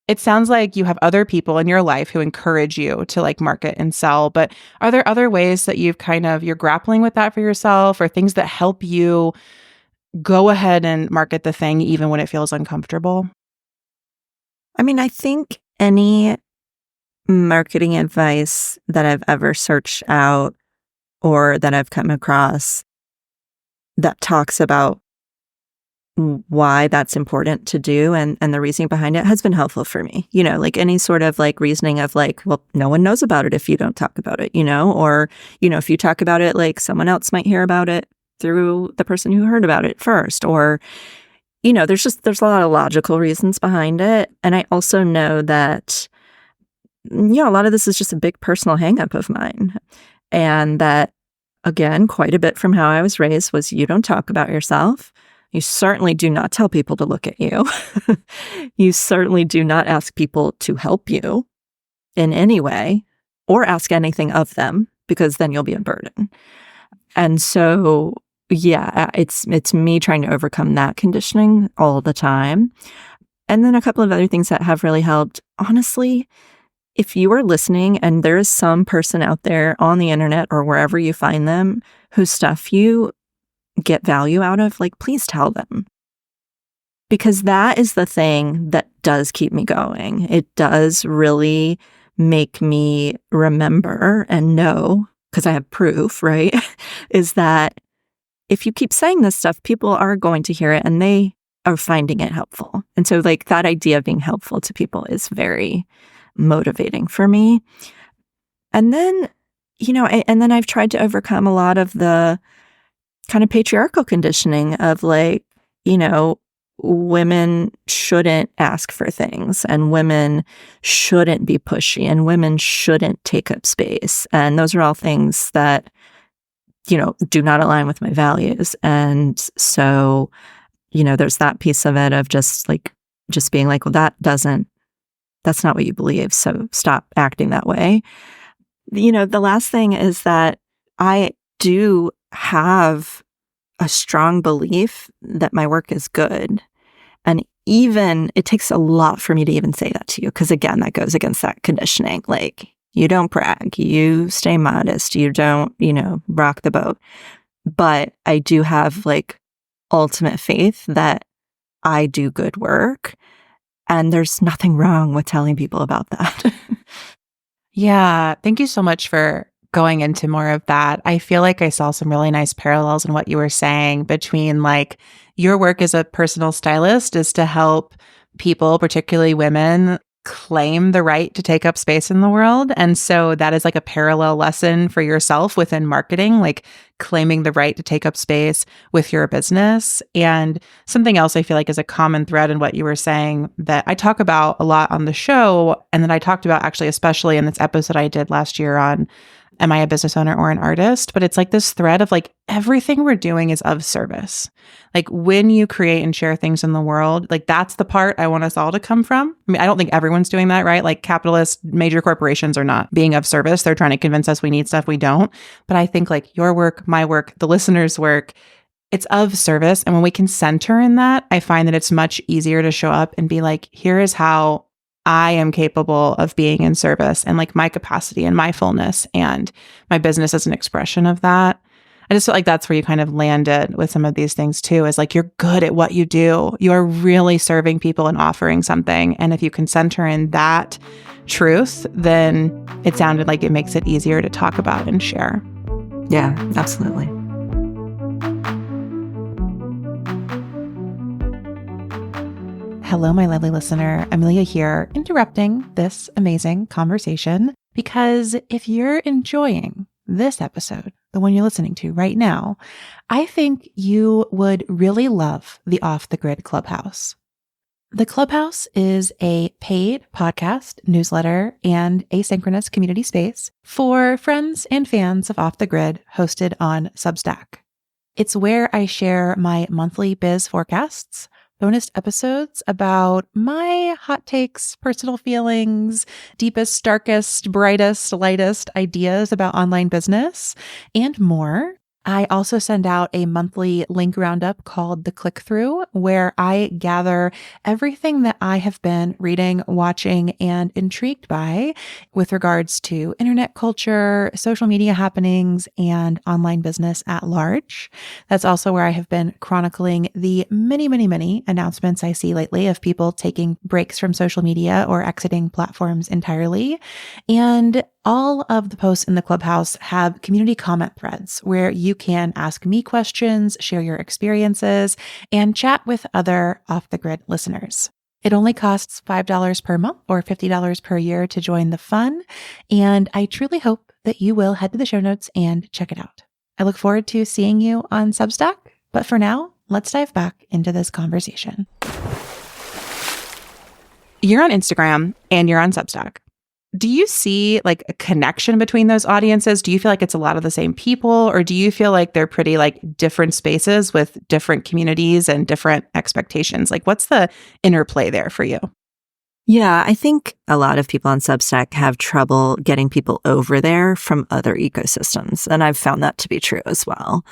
it sounds like you have other people in your life who encourage you to like market and sell, but are there other ways that you're grappling with that for yourself, or things that help you go ahead and market the thing even when it feels uncomfortable? I mean, I think any marketing advice that I've ever searched out or that I've come across that talks about why that's important to do and the reasoning behind it has been helpful for me. Like any sort of like reasoning of like, well, no one knows about it if you don't talk about it, or, if you talk about it, like someone else might hear about it through the person who heard about it first, or, there's a lot of logical reasons behind it. And I also know that, a lot of this is just a big personal hangup of mine. And that, again, quite a bit from how I was raised was you don't talk about yourself. You certainly do not tell people to look at you. You certainly do not ask people to help you in any way or ask anything of them, because then you'll be a burden. And so, yeah, it's me trying to overcome that conditioning all the time. And then a couple of other things that have really helped. Honestly, if you are listening and there is some person out there on the internet or wherever you find them whose stuff you get value out of, like, please tell them. Because that is the thing that does keep me going. It does really make me remember and know, because I have proof, right, is that if you keep saying this stuff, people are going to hear it and they are finding it helpful. And so like that idea of being helpful to people is very motivating for me. And then, and then I've tried to overcome a lot of the kind of patriarchal conditioning of like, women shouldn't ask for things and women shouldn't be pushy and women shouldn't take up space. And those are all things that, do not align with my values. And so, there's that piece of it of just being like, well, that's not what you believe. So stop acting that way. The last thing is that I do have a strong belief that my work is good. And even it takes a lot for me to even say that to you. Because again, that goes against that conditioning. Like, you don't brag, you stay modest, you don't, rock the boat. But I do have like ultimate faith that I do good work. And there's nothing wrong with telling people about that. Yeah. Thank you so much for going into more of that. I feel like I saw some really nice parallels in what you were saying between like your work as a personal stylist is to help people, particularly women, claim the right to take up space in the world. And so that is like a parallel lesson for yourself within marketing, like claiming the right to take up space with your business. And something else I feel like is a common thread in what you were saying that I talk about a lot on the show, and that I talked about actually, especially in this episode I did last year on am I a business owner or an artist? But it's like this thread of like everything we're doing is of service. Like when you create and share things in the world, like that's the part I want us all to come from. I mean, I don't think everyone's doing that, right? Like capitalist major corporations are not being of service. They're trying to convince us we need stuff we don't. But I think like your work, my work, the listeners' work, it's of service. And when we can center in that, I find that it's much easier to show up and be like, here is how I am capable of being in service and like my capacity and my fullness, and my business is an expression of that. I just feel like that's where you kind of landed with some of these things too, is like you're good at what you do. You are really serving people and offering something. And if you can center in that truth, then it sounded like it makes it easier to talk about and share. Yeah, absolutely. Hello, my lovely listener. Amelia here, interrupting this amazing conversation because if you're enjoying this episode, the one you're listening to right now, I think you would really love the Off the Grid Clubhouse. The Clubhouse is a paid podcast, newsletter, and asynchronous community space for friends and fans of Off the Grid, hosted on Substack. It's where I share my monthly biz forecasts, bonus episodes about my hot takes, personal feelings, deepest, darkest, brightest, lightest ideas about online business, and more. I also send out a monthly link roundup called The Click Through, where I gather everything that I have been reading, watching, and intrigued by with regards to internet culture, social media happenings, and online business at large. That's also where I have been chronicling the many, many, many announcements I see lately of people taking breaks from social media or exiting platforms entirely. And all of the posts in the Clubhouse have community comment threads where you can ask me questions, share your experiences, and chat with other Off the Grid listeners. It only costs $5 per month or $50 per year to join the fun, and I truly hope that you will head to the show notes and check it out. I look forward to seeing you on Substack, but for now, let's dive back into this conversation. You're on Instagram and you're on Substack. Do you see like a connection between those audiences? Do you feel like it's a lot of the same people, or do you feel like they're pretty like different spaces with different communities and different expectations? Like what's the interplay there for you? Yeah, I think a lot of people on Substack have trouble getting people over there from other ecosystems. And I've found that to be true as well.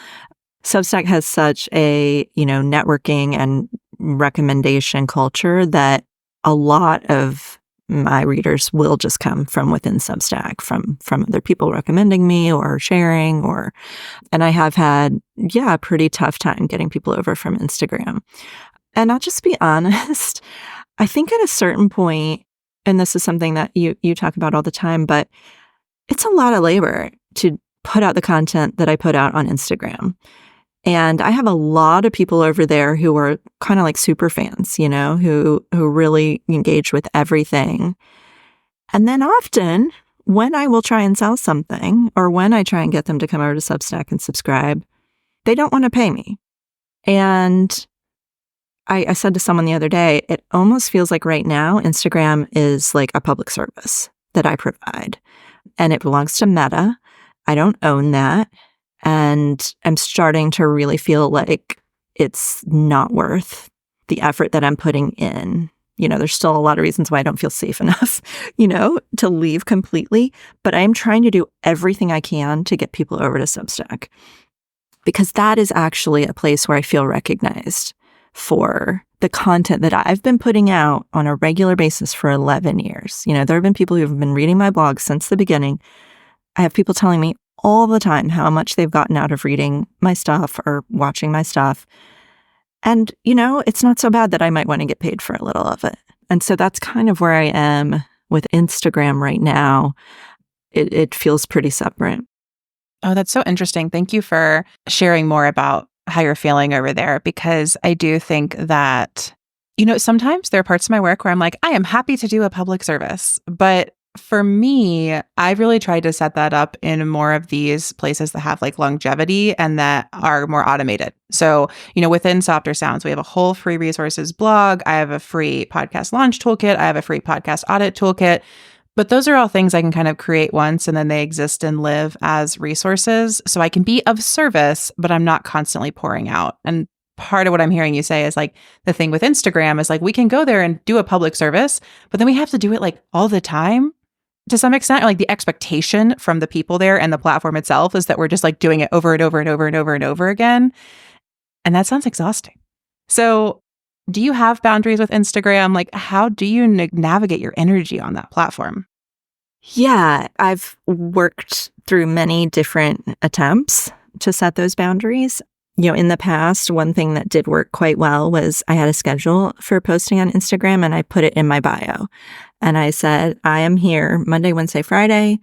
Substack has such a, networking and recommendation culture that a lot of my readers will just come from within Substack, from other people recommending me or sharing, and I have had, a pretty tough time getting people over from Instagram. And I'll just be honest, I think at a certain point, and this is something that you talk about all the time, but it's a lot of labor to put out the content that I put out on Instagram. And I have a lot of people over there who are kind of like super fans, who really engage with everything. And then often when I will try and sell something, or when I try and get them to come over to Substack and subscribe, they don't want to pay me. And I said to someone the other day, it almost feels like right now Instagram is like a public service that I provide, and it belongs to Meta. I don't own that. And I'm starting to really feel like it's not worth the effort that I'm putting in. There's still a lot of reasons why I don't feel safe enough, to leave completely. But I'm trying to do everything I can to get people over to Substack, because that is actually a place where I feel recognized for the content that I've been putting out on a regular basis for 11 years. There have been people who have been reading my blog since the beginning. I have people telling me all the time how much they've gotten out of reading my stuff or watching my stuff. And, it's not so bad that I might want to get paid for a little of it. And so that's kind of where I am with Instagram right now. It feels pretty separate. Oh, that's so interesting. Thank you for sharing more about how you're feeling over there, because I do think that, sometimes there are parts of my work where I'm like, I am happy to do a public service. But for me, I've really tried to set that up in more of these places that have like longevity and that are more automated. So, within Softer Sounds, we have a whole free resources blog. I have a free podcast launch toolkit. I have a free podcast audit toolkit. But those are all things I can kind of create once, and then they exist and live as resources. So I can be of service, but I'm not constantly pouring out. And part of what I'm hearing you say is like the thing with Instagram is like we can go there and do a public service, but then we have to do it like all the time. To some extent, like the expectation from the people there and the platform itself is that we're just like doing it over and over and over and over and over again. And that sounds exhausting. So do you have boundaries with Instagram? Like, how do you navigate your energy on that platform? Yeah, I've worked through many different attempts to set those boundaries. In the past, one thing that did work quite well was I had a schedule for posting on Instagram, and I put it in my bio. And I said, I am here Monday, Wednesday, Friday.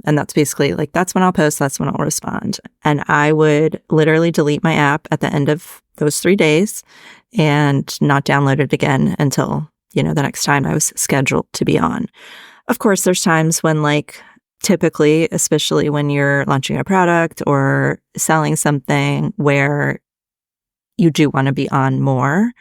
And that's basically like, that's when I'll post, that's when I'll respond. And I would literally delete my app at the end of those 3 days and not download it again until, the next time I was scheduled to be on. Of course, there's times when typically, especially when you're launching a product or selling something, where you do want to be on more.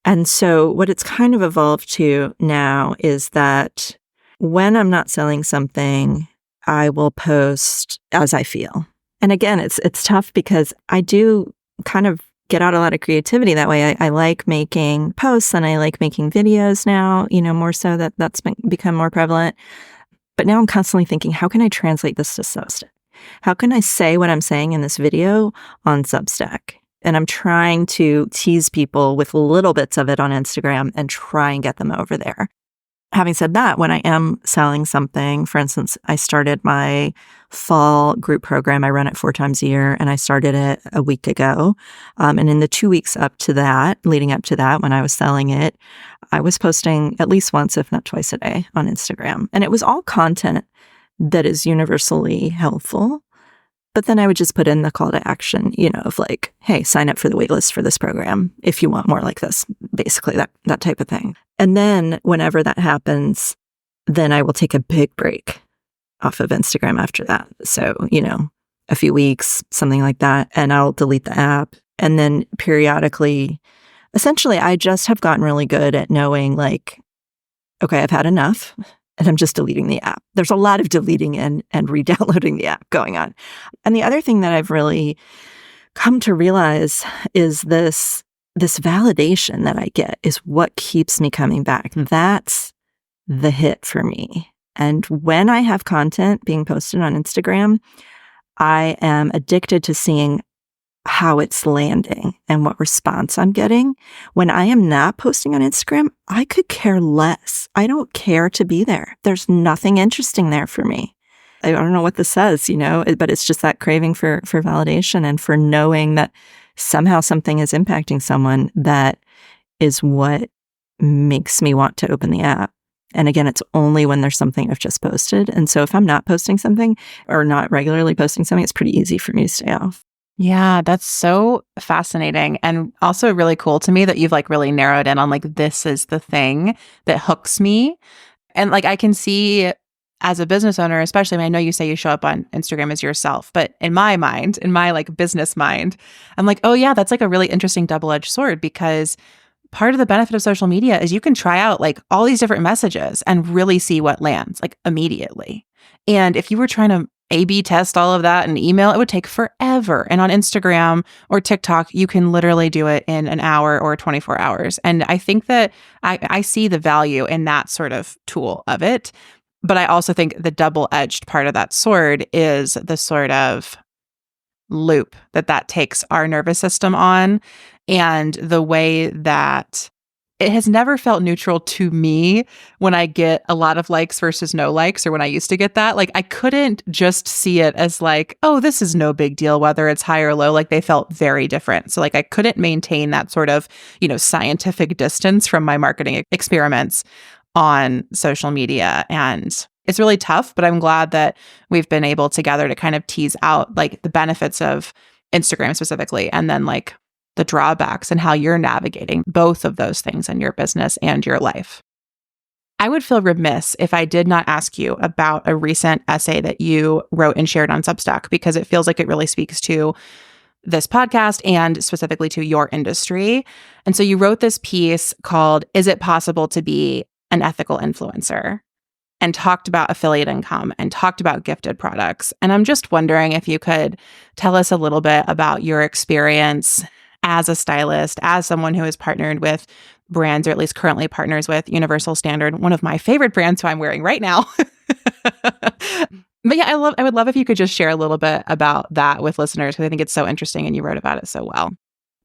And so what it's kind of evolved to now is that when I'm not selling something, I will post as I feel. And again, it's tough because I do kind of get out a lot of creativity that way. I like making posts and I like making videos now, more so that's become more prevalent. But now I'm constantly thinking, how can I translate this to Substack? How can I say what I'm saying in this video on Substack? And I'm trying to tease people with little bits of it on Instagram and try and get them over there. Having said that, when I am selling something, for instance, I started my fall group program. I run it 4 times a year, and I started it a week ago. And in the 2 weeks leading up to that, when I was selling it, I was posting at least once, if not twice a day on Instagram. And it was all content that is universally helpful. But then I would just put in the call to action, of like, hey, sign up for the waitlist for this program if you want more like this, basically that type of thing. And then whenever that happens, then I will take a big break off of Instagram after that. So, a few weeks, something like that, and I'll delete the app. And then periodically, essentially, I just have gotten really good at knowing like, okay, I've had enough. And I'm just deleting the app. There's a lot of deleting and re-downloading the app going on. And the other thing that I've really come to realize is this validation that I get is what keeps me coming back. That's the hit for me. And when I have content being posted on Instagram, I am addicted to seeing how it's landing and what response I'm getting. When I am not posting on Instagram, I could care less. I don't care to be there. There's nothing interesting there for me. I don't know what this says, but it's just that craving for validation and for knowing that somehow something is impacting someone that is what makes me want to open the app. And again, it's only when there's something I've just posted. And so if I'm not posting something or not regularly posting something, it's pretty easy for me to stay off. Yeah, that's so fascinating. And also really cool to me that you've like really narrowed in on like, this is the thing that hooks me. And like, I can see as a business owner, especially, I mean, I know you say you show up on Instagram as yourself, but in my mind, in my like business mind, I'm like, oh yeah, that's like a really interesting double-edged sword, because part of the benefit of social media is you can try out like all these different messages and really see what lands like immediately. And if you were trying to A/B test all of that in email, it would take forever. And on Instagram or TikTok, you can literally do it in an hour or 24 hours. And I think that I see the value in that sort of tool of it. But I also think the double-edged part of that sword is the sort of loop that takes our nervous system on, and the way that it has never felt neutral to me when I get a lot of likes versus no likes, or when I used to get that. Like, I couldn't just see it as like, oh, this is no big deal, whether it's high or low. Like, they felt very different. So like, I couldn't maintain that sort of, scientific distance from my marketing experiments on social media. And it's really tough, but I'm glad that we've been able together to kind of tease out like the benefits of Instagram specifically, and then like the drawbacks and how you're navigating both of those things in your business and your life. I would feel remiss if I did not ask you about a recent essay that you wrote and shared on Substack, because it feels like it really speaks to this podcast and specifically to your industry. And so you wrote this piece called "Is It Possible to Be an Ethical Influencer?" and talked about affiliate income and talked about gifted products. And I'm just wondering if you could tell us a little bit about your experience as a stylist, as someone who has partnered with brands, or at least currently partners with Universal Standard, one of my favorite brands who I'm wearing right now. But yeah, I would love if you could just share a little bit about that with listeners, because I think it's so interesting and you wrote about it so well.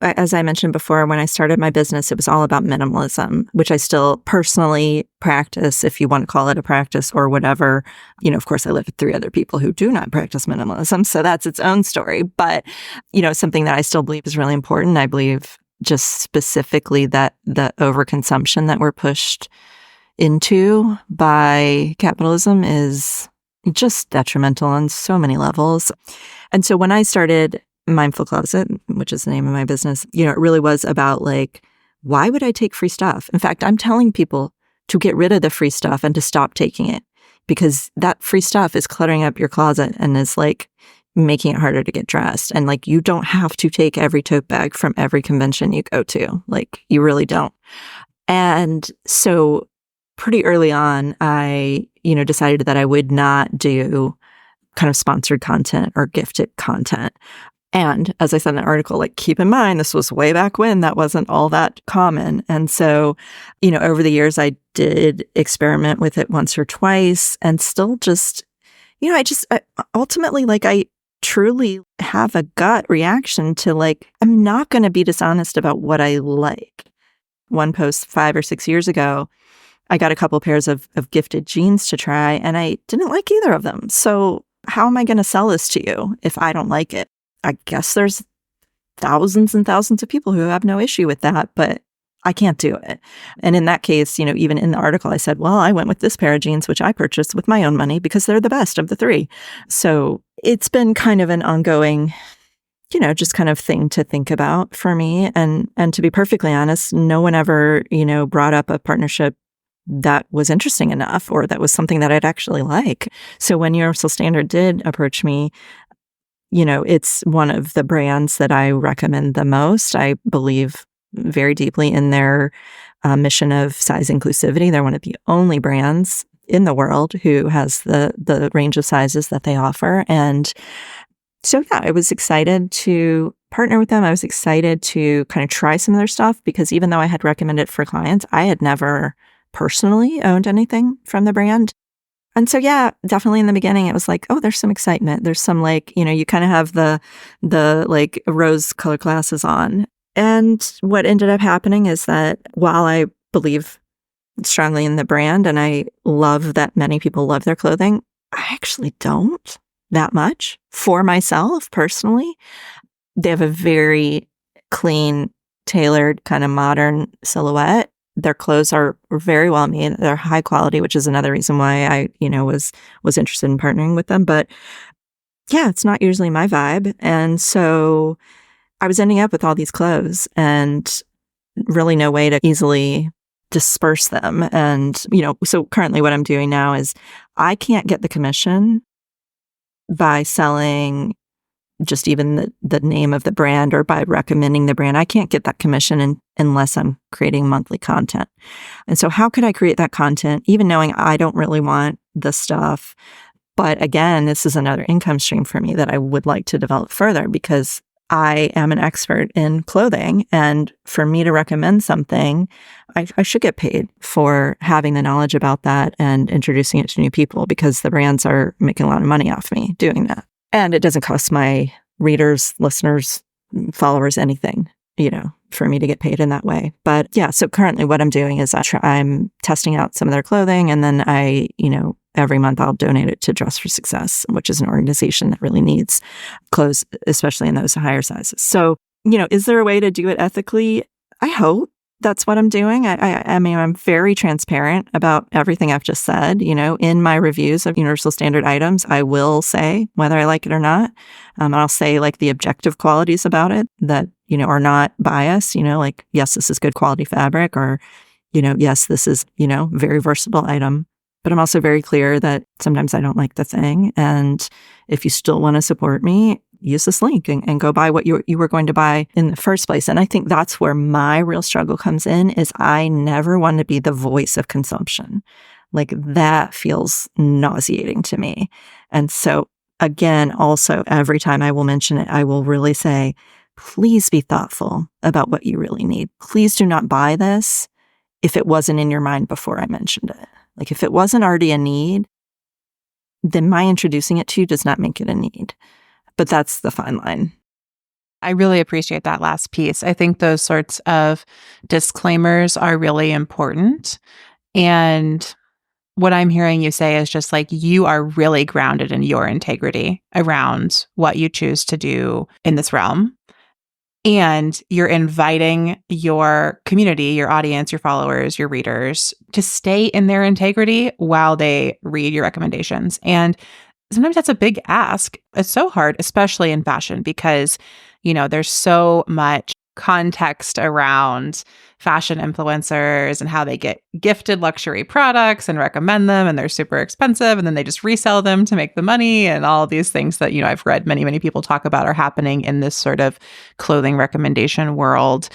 As I mentioned before, when I started my business, it was all about minimalism, which I still personally practice, if you want to call it a practice or whatever. Of course, I live with 3 other people who do not practice minimalism, so that's its own story. But, something that I still believe is really important. I believe just specifically that the overconsumption that we're pushed into by capitalism is just detrimental on so many levels. And so when I started Mindful Closet, which is the name of my business, it really was about like, why would I take free stuff? In fact, I'm telling people to get rid of the free stuff and to stop taking it, because that free stuff is cluttering up your closet and is like making it harder to get dressed. And like, you don't have to take every tote bag from every convention you go to. Like, you really don't. And so pretty early on, I, decided that I would not do kind of sponsored content or gifted content. And as I said in the article, like, keep in mind, this was way back when that wasn't all that common. And so, over the years, I did experiment with it once or twice, and still just, ultimately, like, I truly have a gut reaction to like, I'm not going to be dishonest about what I like. One post 5 or 6 years ago, I got a couple pairs of gifted jeans to try, and I didn't like either of them. So how am I going to sell this to you if I don't like it? I guess there's thousands and thousands of people who have no issue with that, but I can't do it. And in that case, even in the article, I said, well, I went with this pair of jeans, which I purchased with my own money because they're the best of the 3. So it's been kind of an ongoing, just kind of thing to think about for me. And to be perfectly honest, no one ever, brought up a partnership that was interesting enough, or that was something that I'd actually like. So when Universal Standard did approach me, it's one of the brands that I recommend the most. I believe very deeply in their mission of size inclusivity. They're one of the only brands in the world who has the range of sizes that they offer. And so, yeah, I was excited to partner with them. I was excited to kind of try some of their stuff, because even though I had recommended it for clients, I had never personally owned anything from the brand. And so, yeah, definitely in the beginning, it was like, oh, there's some excitement. There's some like, you kind of have the like rose color glasses on. And what ended up happening is that while I believe strongly in the brand and I love that many people love their clothing, I actually don't that much for myself personally. They have a very clean, tailored, kind of modern silhouette. Their clothes are very well made. They're high quality, which is another reason why I, was interested in partnering with them. But yeah, it's not usually my vibe. And so I was ending up with all these clothes and really no way to easily disperse them. And, so currently what I'm doing now is I can't get the commission by selling just even the name of the brand or by recommending the brand. I can't get that commission unless I'm creating monthly content. And so how could I create that content, even knowing I don't really want the stuff? But again, this is another income stream for me that I would like to develop further because I am an expert in clothing. And for me to recommend something, I should get paid for having the knowledge about that and introducing it to new people because the brands are making a lot of money off me doing that. And it doesn't cost my readers, listeners, followers anything, for me to get paid in that way. But yeah, so currently what I'm doing is I'm testing out some of their clothing and then every month I'll donate it to Dress for Success, which is an organization that really needs clothes, especially in those higher sizes. So, is there a way to do it ethically? I hope that's what I'm doing. I mean, I'm very transparent about everything I've just said. In my reviews of Universal Standard items, I will say whether I like it or not. I'll say like the objective qualities about it that, are not biased, like, yes, this is good quality fabric or, yes, this is, very versatile item. But I'm also very clear that sometimes I don't like the thing. And if you still want to support me, use this link and go buy what you were going to buy in the first place. And I think that's where my real struggle comes in is I never want to be the voice of consumption. Like that feels nauseating to me. And so again, also every time I will mention it, I will really say, please be thoughtful about what you really need. Please do not buy this if it wasn't in your mind before I mentioned it. Like if it wasn't already a need, then my introducing it to you does not make it a need. But that's the fine line. I really appreciate that last piece. I think those sorts of disclaimers are really important. And what I'm hearing you say is just like you are really grounded in your integrity around what you choose to do in this realm. And you're inviting your community, your audience, your followers, your readers to stay in their integrity while they read your recommendations. And sometimes that's a big ask. It's so hard, especially in fashion, because, there's so much context around fashion influencers and how they get gifted luxury products and recommend them and they're super expensive and then they just resell them to make the money and all these things that, I've read many, many people talk about are happening in this sort of clothing recommendation world.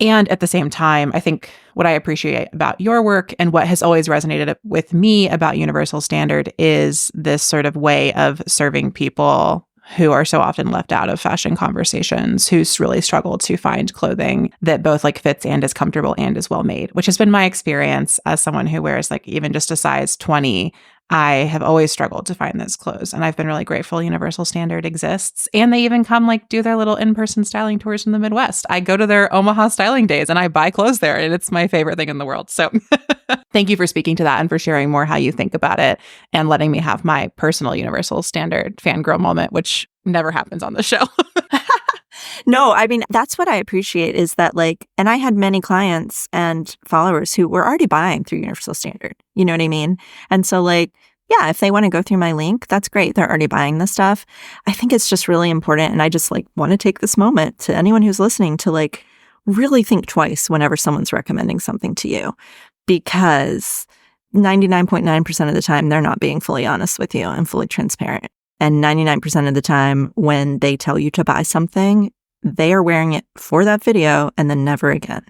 And at the same time, I think what I appreciate about your work and what has always resonated with me about Universal Standard is this sort of way of serving people who are so often left out of fashion conversations, who really struggle to find clothing that both like fits and is comfortable and is well made, which has been my experience as someone who wears like even just a size 20. I have always struggled to find those clothes. And I've been really grateful Universal Standard exists. And they even come like do their little in-person styling tours in the Midwest. I go to their Omaha styling days and I buy clothes there. And it's my favorite thing in the world. So thank you for speaking to that and for sharing more how you think about it and letting me have my personal Universal Standard fangirl moment, which never happens on the show. No, I mean, that's what I appreciate is that and I had many clients and followers who were already buying through Universal Standard. You know what I mean? And so yeah, if they want to go through my link, that's great. They're already buying this stuff. I think it's just really important. And I just want to take this moment to anyone who's listening to really think twice whenever someone's recommending something to you, because 99.9% of the time, they're not being fully honest with you and fully transparent. And 99% of the time when they tell you to buy something, they are wearing it for that video and then never again.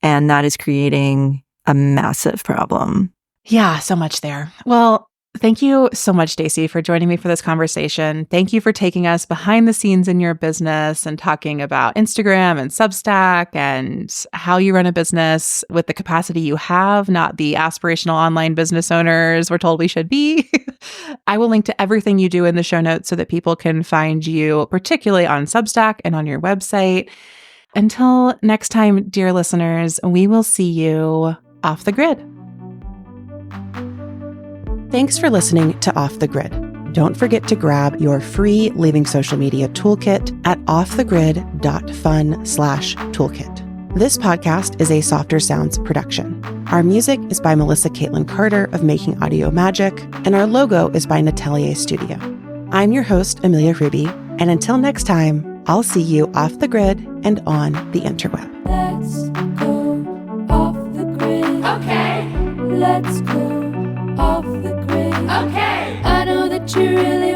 And that is creating a massive problem. Yeah, so much there. Well, thank you so much, Dacy, for joining me for this conversation. Thank you for taking us behind the scenes in your business and talking about Instagram and Substack and how you run a business with the capacity you have, not the aspirational online business owners we're told we should be. I will link to everything you do in the show notes so that people can find you, particularly on Substack and on your website. Until next time, dear listeners, we will see you off the grid. Thanks for listening to Off the Grid. Don't forget to grab your free Leaving Social Media toolkit at offthegrid.fun/toolkit. This podcast is a Softer Sounds production. Our music is by Melissa Caitlin Carter of Making Audio Magic, and our logo is by Natelier Studio. I'm your host, Amelia Ruby, and until next time, I'll see you off the grid and on the interweb. Let's go off the grid. Okay. Let's go off the grid. Okay. I know that you really